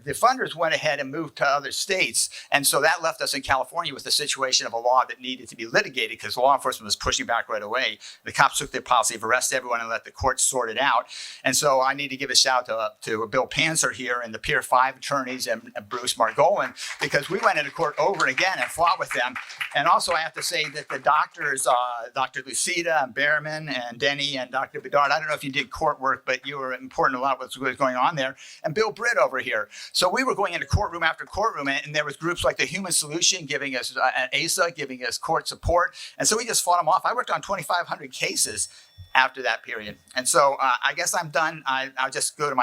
the funders went ahead and moved to other states. And so that left us in California with the situation of a law that needed to be litigated because law enforcement was pushing back right away. The cops took their policy of arrest everyone and let the courts sort it out. And so I need to give a shout out to Bill Panzer here and the Pier 5 attorneys and Bruce Margolin, because we went into court over and again and fought with them. And also I have to say that the doctors, Dr. Lucida and Behrman and Denny and Dr. Bedard, I don't know if you did court work, but you were important a lot what was going on there. And Bill Britt over here. So we were going into courtroom after courtroom, and there was groups like the Human Solution giving us ASA, giving us court support. And so we just fought them off. I worked on 2,500 cases after that period. And so I guess I'm done. I'll just go to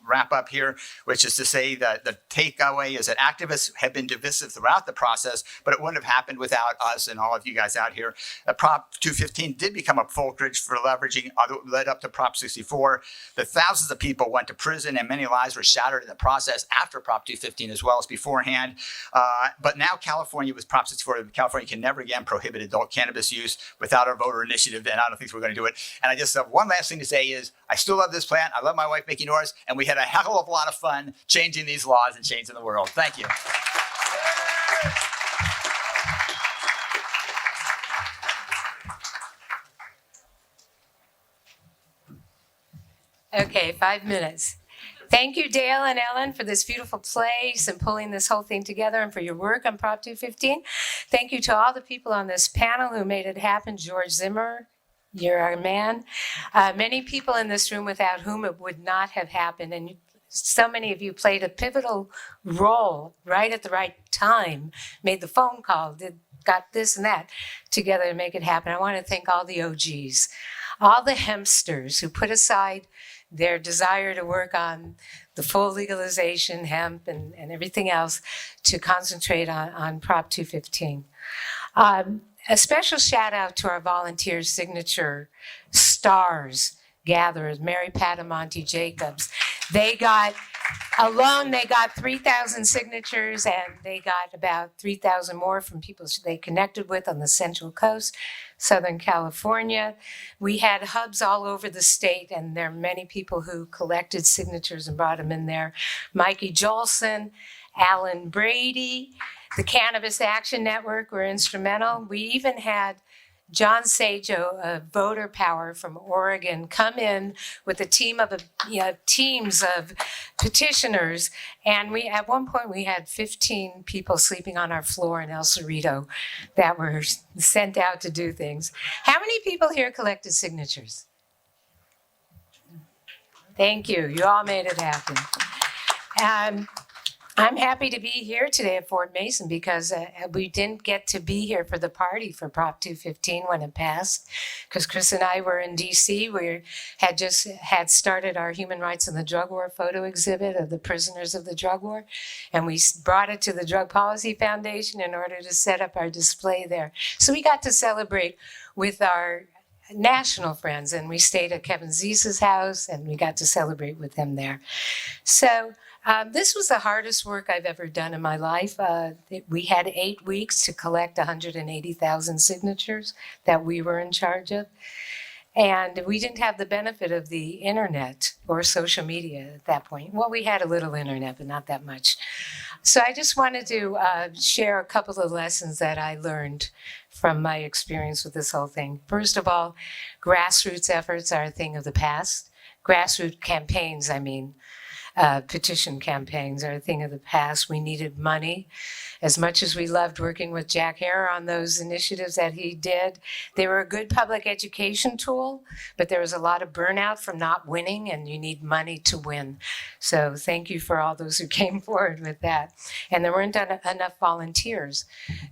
wrap up here, which is to say that the takeaway is that activists have been divisive throughout the process, but it wouldn't have happened without us and all of you guys out here. Prop 215 did become a fulcrage for leveraging, led up to Prop 64. The thousands of people went to prison and many lives were shattered in the process after Prop 215 as well as beforehand. But now California, with Prop 64, California can never again prohibit adult cannabis use without our voter initiative, and I don't think we're going to do it. And I just have one last thing to say is, I still love this plant. I love my wife, Mikki Norris, and we had a hell of a lot of fun changing these laws and changing the world. Thank you. Okay, 5 minutes. Thank you, Dale and Ellen, for this beautiful place and pulling this whole thing together, and for your work on Prop 215. Thank you to all the people on this panel who made it happen. George Zimmer, you're our man. Many people in this room without whom it would not have happened, and so many of you played a pivotal role right at the right time, made the phone call, got this and that together to make it happen. I want to thank all the OGs, all the hempsters who put aside their desire to work on the full legalization, hemp, and everything else to concentrate on Prop 215. A special shout out to our volunteer signature stars gatherers, Mary Patamonte Jacobs. They got 3,000 signatures, and they got about 3,000 more from people they connected with on the Central Coast, Southern California. We had hubs all over the state, and there are many people who collected signatures and brought them in there. Mikey Jolson, Alan Brady, the Cannabis Action Network were instrumental. We even had John Sajo of Voter Power from Oregon come in with a team of teams of petitioners, and we at one point we had 15 people sleeping on our floor in El Cerrito that were sent out to do things. How many people here collected signatures? Thank you. You all made it happen. I'm happy to be here today at Fort Mason because we didn't get to be here for the party for Prop 215 when it passed, because Chris and I were in DC. We had just started our Human Rights in the Drug War photo exhibit of the prisoners of the drug war, and we brought it to the Drug Policy Foundation in order to set up our display there. So we got to celebrate with our national friends, and we stayed at Kevin Zeese's house, and we got to celebrate with him there. So this was the hardest work I've ever done in my life. We had 8 weeks to collect 180,000 signatures that we were in charge of. And we didn't have the benefit of the internet or social media at that point. Well, we had a little internet, but not that much. So I just wanted to share a couple of lessons that I learned from my experience with this whole thing. First of all, grassroots efforts are a thing of the past. Grassroots campaigns, petition campaigns are a thing of the past. We needed money. As much as we loved working with Jack Hare on those initiatives that he did, they were a good public education tool, but there was a lot of burnout from not winning, and you need money to win. So thank you for all those who came forward with that. And there weren't enough volunteers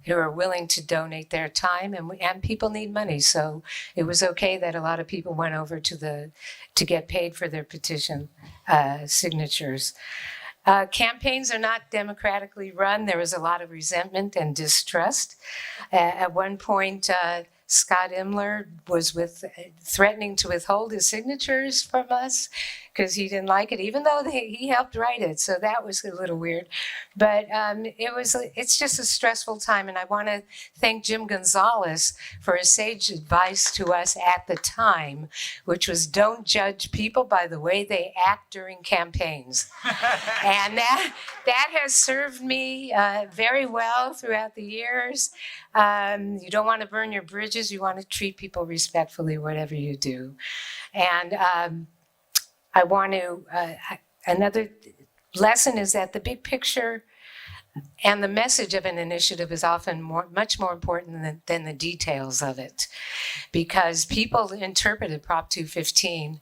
who are willing to donate their time, and people need money. So it was okay that a lot of people went over to get paid for their petition signatures. Campaigns are not democratically run. There was a lot of resentment and distrust. At one point, Scott Imler was threatening to withhold his signatures from us because he didn't like it, even though he helped write it. So that was a little weird. But it's just a stressful time. And I want to thank Jim Gonzalez for his sage advice to us at the time, which was don't judge people by the way they act during campaigns. And that has served me very well throughout the years. You don't want to burn your bridges. You want to treat people respectfully, whatever you do. And I want to, another lesson is that the big picture and the message of an initiative is often much more important than the details of it, because people interpreted Prop 215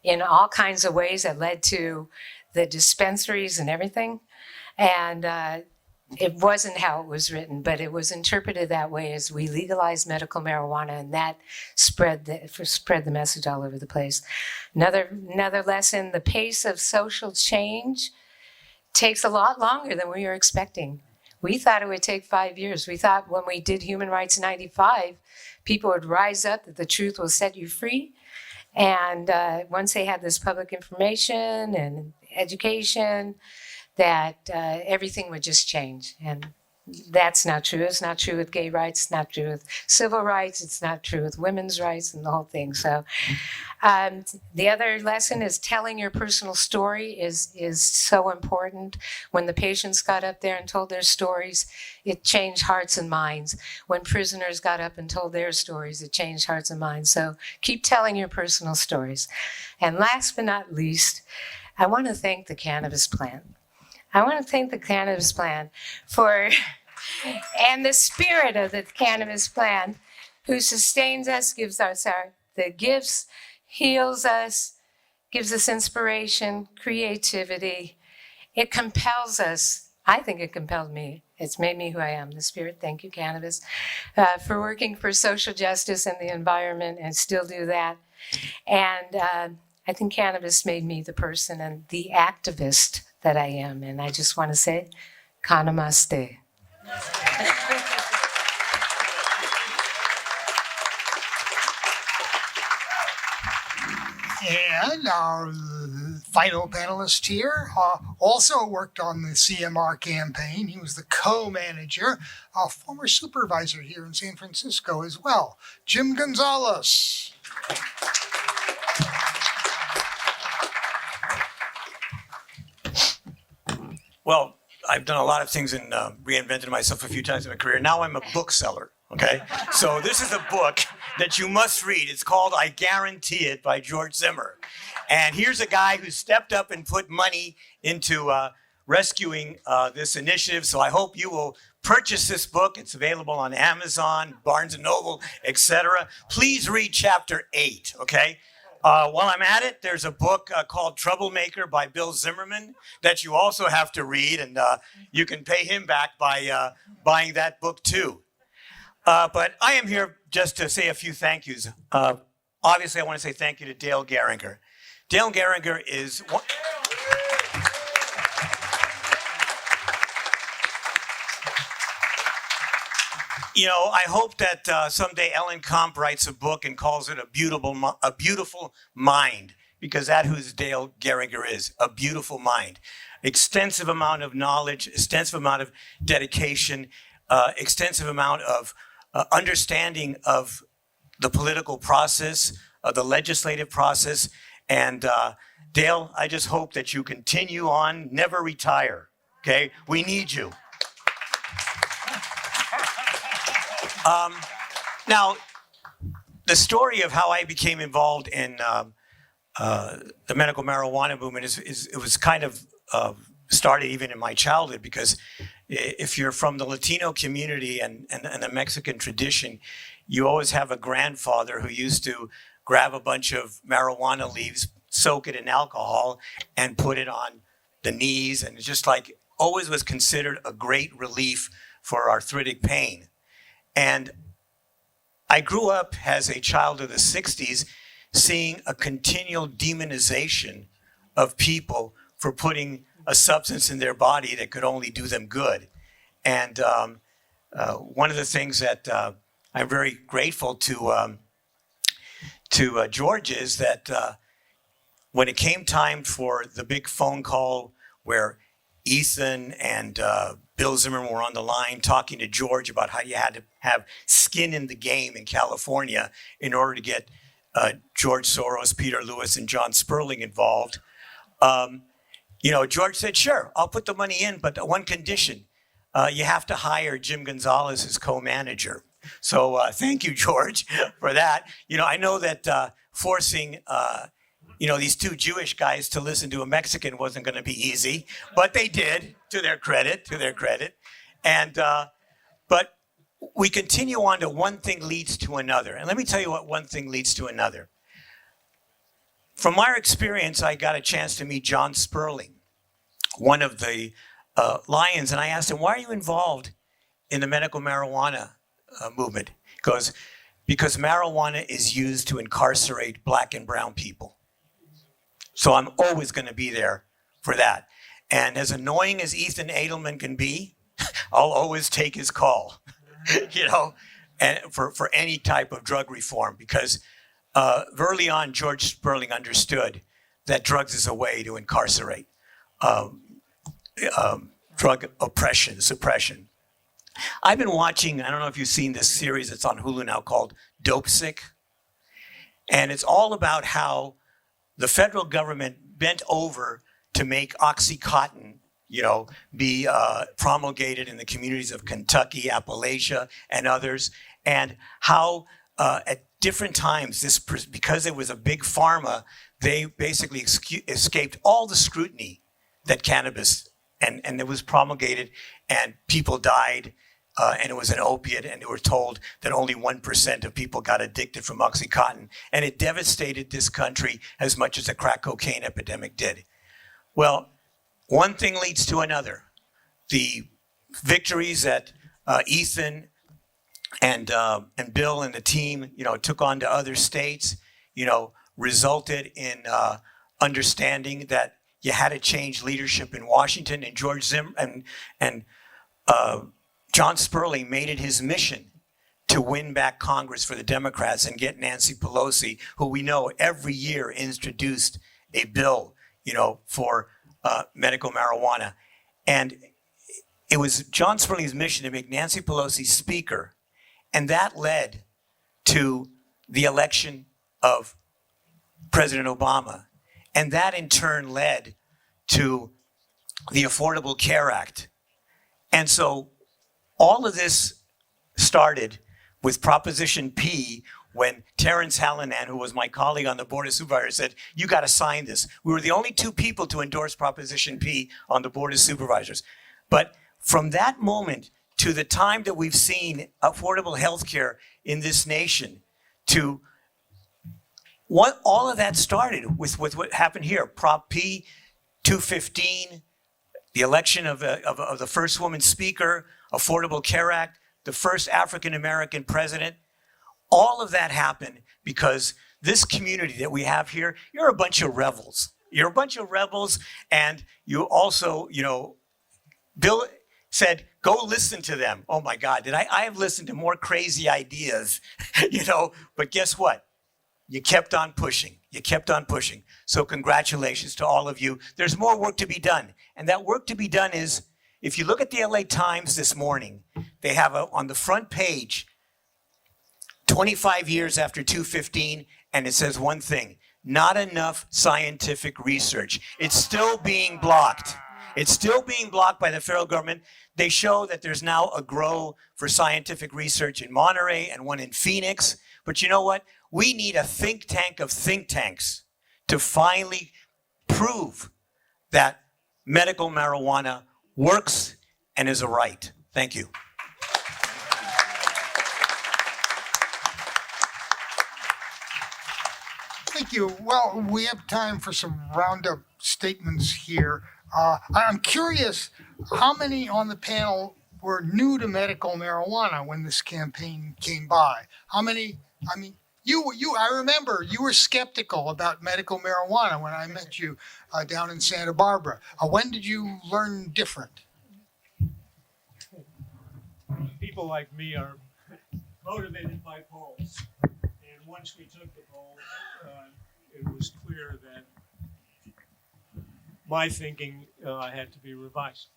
in all kinds of ways that led to the dispensaries and everything. And it wasn't how it was written, but it was interpreted that way as we legalized medical marijuana, and that spread the message all over the place. Another lesson: the pace of social change takes a lot longer than we were expecting. We thought it would take 5 years. We thought when we did Human Rights in '95, people would rise up, that the truth will set you free. And once they had this public information and education, that everything would just change. And that's not true. It's not true with gay rights. It's not true with civil rights. It's not true with women's rights and the whole thing. So the other lesson is telling your personal story is so important. When the patients got up there and told their stories, it changed hearts and minds. When prisoners got up and told their stories, it changed hearts and minds. So keep telling your personal stories. And last but not least, I want to thank the cannabis plant. I want to thank the cannabis plant and the spirit of the cannabis plant, who sustains us, gives us the gifts, heals us, gives us inspiration, creativity. It compels us. I think it compelled me. It's made me who I am. The spirit, thank you, cannabis, for working for social justice and the environment, and still do that. And I think cannabis made me the person and the activist that I am. And I just want to say, Namaste. And our final panelist here also worked on the CMR campaign. He was the co-manager, a former supervisor here in San Francisco as well, Jim Gonzalez. Well, I've done a lot of things and reinvented myself a few times in my career. Now I'm a bookseller, okay? So this is a book that you must read. It's called I Guarantee It by George Zimmer. And here's a guy who stepped up and put money into rescuing this initiative. So I hope you will purchase this book. It's available on Amazon, Barnes & Noble, etc. Please read chapter 8, okay? While I'm at it, there's a book called Troublemaker by Bill Zimmerman that you also have to read, and you can pay him back by buying that book too. But I am here just to say a few thank yous. Obviously, I want to say thank you to Dale Gieringer. Dale Gieringer is one. You know, I hope that someday Ellen Comp writes a book and calls it a beautiful mind, because that's who Dale Gieringer is, a beautiful mind. Extensive amount of knowledge, extensive amount of dedication, extensive amount of understanding of the political process, the legislative process. And Dale, I just hope that you continue on, never retire, okay? We need you. Now, the story of how I became involved in the medical marijuana movement it was kind of started even in my childhood, because if you're from the Latino community and the Mexican tradition, you always have a grandfather who used to grab a bunch of marijuana leaves, soak it in alcohol, and put it on the knees. And it's just like, always was considered a great relief for arthritic pain. And I grew up as a child of the 60s seeing a continual demonization of people for putting a substance in their body that could only do them good. And one of the things that I'm very grateful to George is that when it came time for the big phone call where Ethan and Bill Zimmerman were on the line talking to George about how you had to have skin in the game in California in order to get George Soros, Peter Lewis, and John Sperling involved. George said, sure, I'll put the money in, but one condition, you have to hire Jim Gonzalez as co-manager. So thank you, George, for that. I know that forcing these two Jewish guys to listen to a Mexican wasn't going to be easy, but they did, to their credit. And, but we continue on to one thing leads to another. And let me tell you what one thing leads to another. From my experience, I got a chance to meet John Sperling, one of the Lyons, and I asked him, "Why are you involved in the medical marijuana movement?" He goes, "Because marijuana is used to incarcerate black and brown people. So I'm always going to be there for that. And as annoying as Ethan Nadelmann can be, I'll always take his call, you know, and for any type of drug reform, because early on, George Sperling understood that drugs is a way to incarcerate drug oppression, suppression. I've been watching, I don't know if you've seen this series that's on Hulu now called Dope Sick. And it's all about how the federal government bent over to make Oxycontin, you know, be promulgated in the communities of Kentucky, Appalachia, and others. And how at different times, because it was a big pharma, they basically escaped all the scrutiny that cannabis, and it was promulgated, and people died, and it was an opiate, and they were told that only 1% of people got addicted from Oxycontin, and it devastated this country as much as the crack cocaine epidemic did. Well, one thing leads to another. The victories that Ethan and Bill and the team, you know, took on to other states, you know, resulted in understanding that you had to change leadership in Washington, and George Zimmer and John Sperling made it his mission to win back Congress for the Democrats and get Nancy Pelosi, who we know every year introduced a bill, you know, for medical marijuana. And it was John Sperling's mission to make Nancy Pelosi Speaker, and that led to the election of President Obama. And that in turn led to the Affordable Care Act. And so all of this started with Proposition P, when Terrence Hallinan, who was my colleague on the Board of Supervisors, said, "You got to sign this." We were the only two people to endorse Proposition P on the Board of Supervisors. But from that moment to the time that we've seen affordable health care in this nation, to what all of that started with what happened here, Prop P 215, the election of the first woman speaker, Affordable Care Act, the first African-American president. All of that happened because this community that we have here, you're a bunch of rebels. You're a bunch of rebels, and you also, you know, Bill said, go listen to them. Oh my God, I have listened to more crazy ideas, you know, but guess what? You kept on pushing. You kept on pushing. So congratulations to all of you. There's more work to be done. And that work to be done is, if you look at the LA Times this morning, they have on the front page, 25 years after 215, and it says one thing: not enough scientific research. It's still being blocked. It's still being blocked by the federal government. They show that there's now a grow for scientific research in Monterey and one in Phoenix. But you know what? We need a think tank of think tanks to finally prove that medical marijuana works and is a right. Thank you. Thank you. Well, we have time for some roundup statements here. I'm curious, how many on the panel were new to medical marijuana when this campaign came by? How many? I mean, I remember you were skeptical about medical marijuana when I met you down in Santa Barbara. When did you learn different? People like me are motivated by polls. And once we took the poll, it was clear that my thinking had to be revised.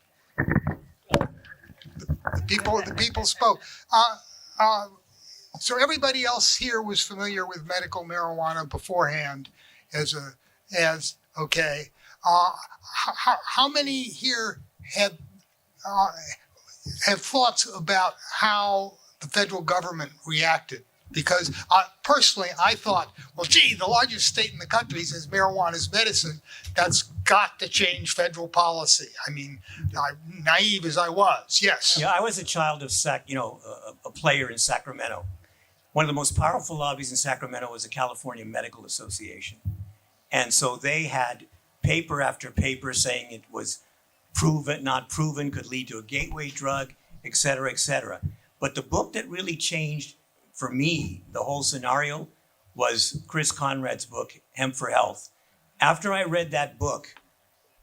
The people spoke. So everybody else here was familiar with medical marijuana beforehand, okay. How many here have thoughts about how the federal government reacted? Because personally, I thought, well, gee, the largest state in the country says marijuana is medicine. That's got to change federal policy. I mean, naive as I was, yes. Yeah, I was a child of a player in Sacramento. One of the most powerful lobbies in Sacramento was the California Medical Association. And so they had paper after paper saying it was proven, not proven, could lead to a gateway drug, et cetera, et cetera. But the book that really changed for me the whole scenario was Chris Conrad's book, Hemp for Health. After I read that book,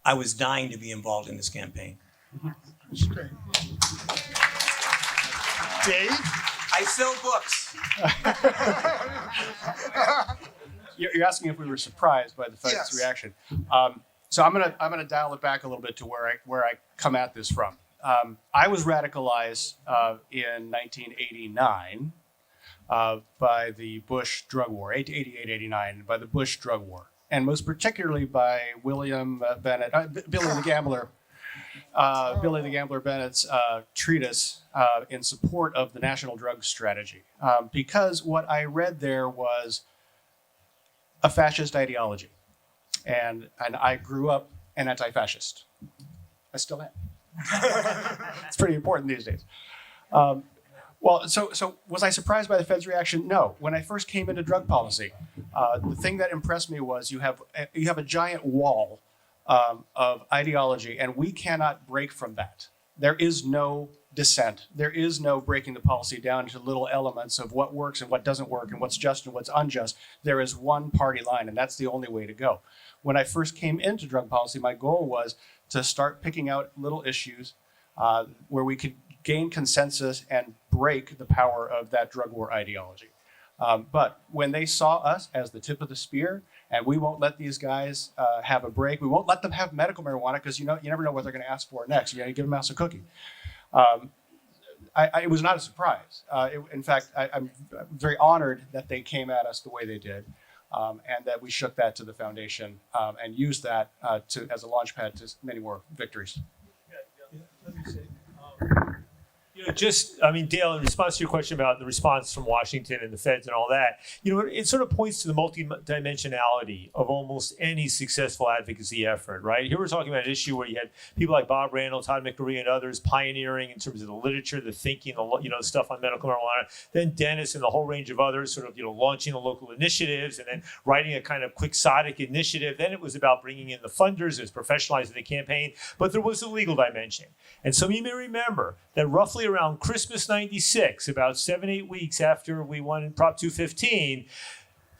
I was dying to be involved in this campaign. That's great. Dave? I sell books. You're asking if we were surprised by the Fed's Yes. reaction. So I'm gonna dial it back a little bit to where I come at this from. I was radicalized in 1989 by the Bush drug war, 88-89, by the Bush drug war, and most particularly by William Bennett, Billy the Gambler. Billy the Gambler Bennett's treatise in support of the national drug strategy, because what I read there was a fascist ideology, and I grew up an anti-fascist. I still am. It's pretty important these days. Well, so was I surprised by the Fed's reaction? No. When I first came into drug policy, the thing that impressed me was you have a giant wall of ideology, and we cannot break from that. There is no dissent. There is no breaking the policy down into little elements of what works and what doesn't work and what's just and what's unjust. There is one party line, and that's the only way to go. When I first came into drug policy, my goal was to start picking out little issues where we could gain consensus and break the power of that drug war ideology. But when they saw us as the tip of the spear, and we won't let these guys have a break, we won't let them have medical marijuana because you never know what they're going to ask for next. You give them a mouse a cookie. It was not a surprise. In fact, I'm very honored that they came at us the way they did, and that we shook that to the foundation and used that as a launch pad to many more victories. Let me say, Dale, in response to your question about the response from Washington and the feds and all that, it sort of points to the multidimensionality of almost any successful advocacy effort, right? Here we're talking about an issue where you had people like Bob Randall, Todd McCreary, and others pioneering in terms of the literature, the thinking, the stuff on medical marijuana. Then Dennis and the whole range of others sort of, launching the local initiatives and then writing a kind of quixotic initiative. Then it was about bringing in the funders, it was professionalizing the campaign, but there was a legal dimension. And some of you may remember that roughly around Christmas '96, about 7-8 weeks after we won Prop 215,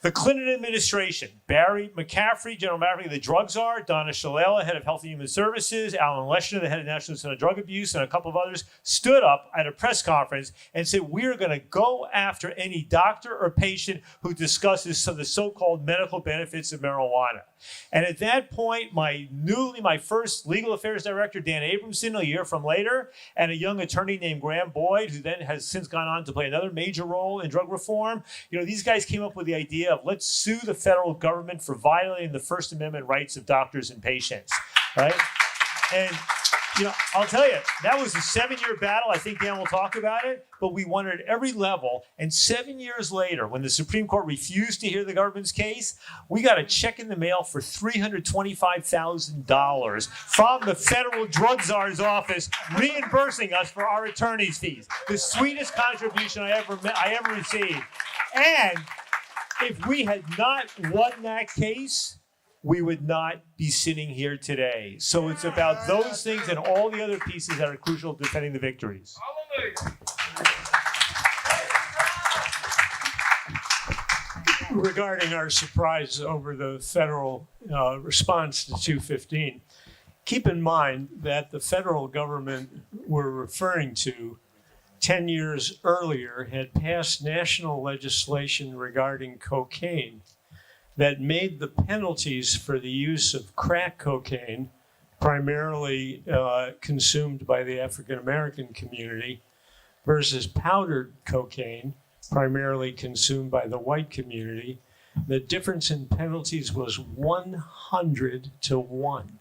the Clinton administration, Barry McCaffrey, General McCaffrey, the drug czar, Donna Shalala, head of Health and Human Services, Alan Leshner, the head of National Center on Drug Abuse, and a couple of others, stood up at a press conference and said, we're going to go after any doctor or patient who discusses some of the so-called medical benefits of marijuana. And at that point, my first legal affairs director, Dan Abramson, a year from later, and a young attorney named Graham Boyd, who then has since gone on to play another major role in drug reform, these guys came up with the idea of let's sue the federal government for violating the First Amendment rights of doctors and patients, right? And I'll tell you, that was a 7-year battle. I think Dan will talk about it, but we won it at every level. And 7 years later, when the Supreme Court refused to hear the government's case, we got a check in the mail for $325,000 from the federal drug czar's office, reimbursing us for our attorney's fees. The sweetest contribution I ever received. And if we had not won that case, we would not be sitting here today. So it's about those things and all the other pieces that are crucial to defending the victories. Regarding our surprise over the federal response to 215, keep in mind that the federal government we're referring to 10 years earlier had passed national legislation regarding cocaine that made the penalties for the use of crack cocaine, primarily consumed by the African American community, versus powdered cocaine, primarily consumed by the white community. The difference in penalties was 100 to 1.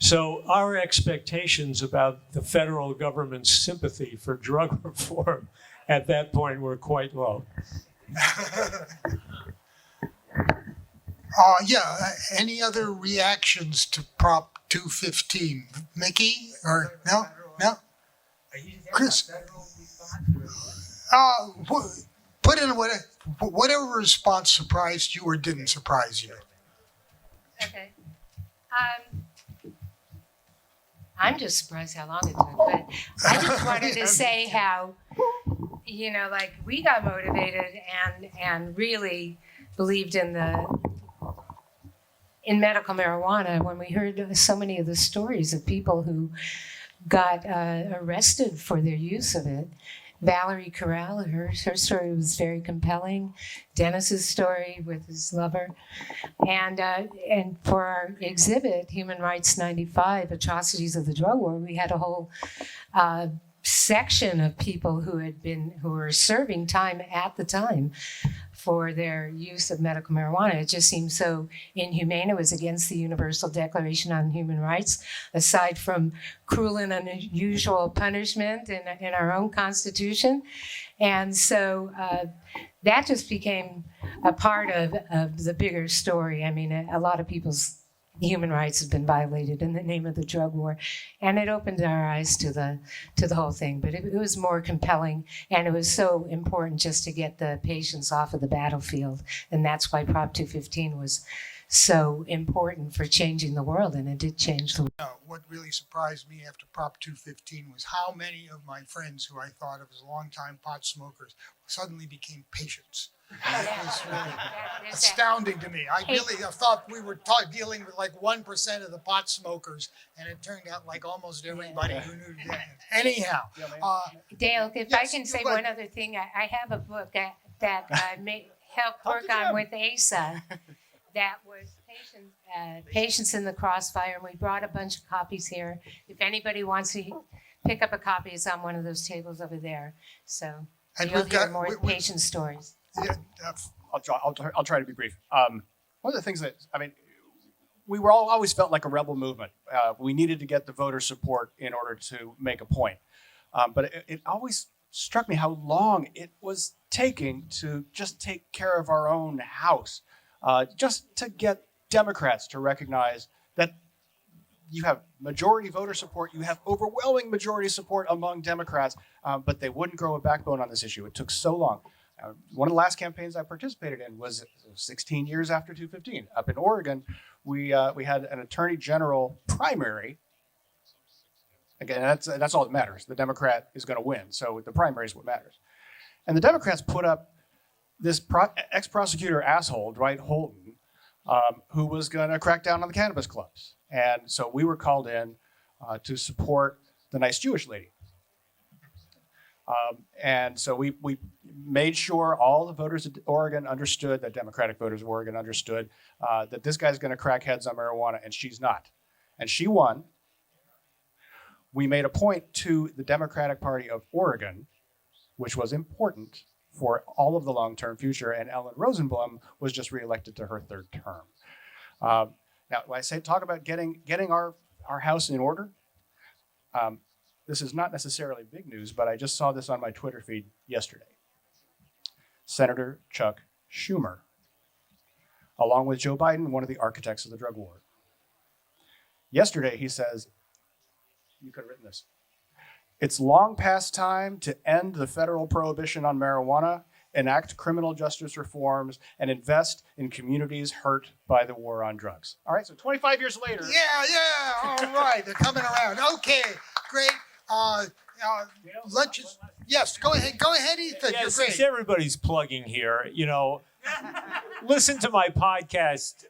So our expectations about the federal government's sympathy for drug reform at that point were quite low. Any other reactions to Prop 215? Mickey or no? Chris? Put in whatever response surprised you or didn't surprise you. Okay. I'm just surprised how long it took. But I just wanted to say how, like we got motivated and really believed in medical marijuana when we heard so many of the stories of people who got arrested for their use of it. Valerie Corral, her story was very compelling. Dennis's story with his lover. And for our exhibit, Human Rights 95, Atrocities of the Drug War, we had a whole section of people who were serving time at the time for their use of medical marijuana. It just seemed so inhumane. It was against the Universal Declaration on Human Rights, aside from cruel and unusual punishment in our own Constitution. And so that just became a part of the bigger story. I mean, a lot of people's human rights have been violated in the name of the drug war, and it opened our eyes to the whole thing. But it was more compelling, and it was so important just to get the patients off of the battlefield, and that's why Prop 215 was so important for changing the world, and it did change the world. What really surprised me after Prop 215 was how many of my friends who I thought of as longtime pot smokers suddenly became patients. It was really astounding to me. I really thought we were dealing with like 1% of the pot smokers, and it turned out like almost everybody who knew that. Anyhow. Dale, if I can say one other thing, I have a book that I helped work on with ASA that was Patients in the Crossfire, and we brought a bunch of copies here. If anybody wants to pick up a copy, it's on one of those tables over there. So you'll hear more patient stories. Yeah, I'll try to be brief. One of the things that, we were always felt like a rebel movement. We needed to get the voter support in order to make a point. But it always struck me how long it was taking to just take care of our own house, just to get Democrats to recognize that you have majority voter support, you have overwhelming majority support among Democrats, but they wouldn't grow a backbone on this issue. It took so long. One of the last campaigns I participated in was 16 years after 215. Up in Oregon, we had an attorney general primary. Again, that's all that matters. The Democrat is going to win, so the primary is what matters. And the Democrats put up this ex-prosecutor asshole, Dwight Holton, who was going to crack down on the cannabis clubs. And so we were called in to support the nice Jewish lady. And so we made sure all the voters of Oregon understood, that Democratic voters of Oregon understood, that this guy's going to crack heads on marijuana, and she's not. And she won. We made a point to the Democratic Party of Oregon, which was important for all of the long-term future, and Ellen Rosenblum was just reelected to her third term. Now, when I talk about getting our house in order, this is not necessarily big news, but I just saw this on my Twitter feed yesterday. Senator Chuck Schumer, along with Joe Biden, one of the architects of the drug war. Yesterday, he says, you could have written this, "It's long past time to end the federal prohibition on marijuana, enact criminal justice reforms, and invest in communities hurt by the war on drugs." All right, so 25 years later. Yeah, all right, they're coming around. Okay, great. Lunches. Yes, go ahead, Ethan. Yeah, You're since great. everybody's plugging here, listen to my podcast,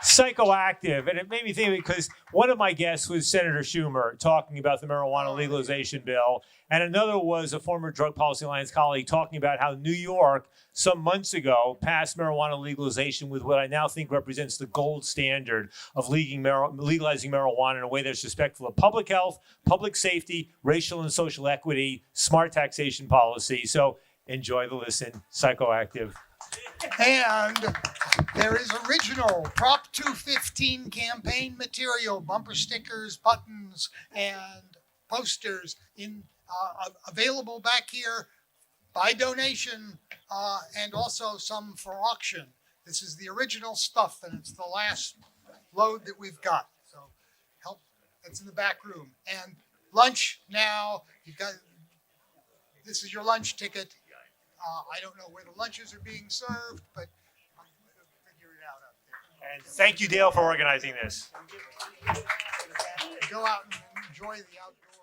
Psychoactive, and it made me think because one of my guests was Senator Schumer talking about the marijuana legalization bill, and another was a former Drug Policy Alliance colleague talking about how New York some months ago passed marijuana legalization with what I now think represents the gold standard of legalizing marijuana in a way that's respectful of public health, public safety, racial and social equity, smart taxation policy. So enjoy the listen. Psychoactive. And there is original Prop 215 campaign material, bumper stickers, buttons, and posters available back here by donation, and also some for auction. This is the original stuff, and it's the last load that we've got. So help. That's in the back room. And lunch now. This is your lunch ticket. I don't know where the lunches are being served, but I'm going to figure it out up there. And thank you, Dale, for organizing this. go out and enjoy the outdoors.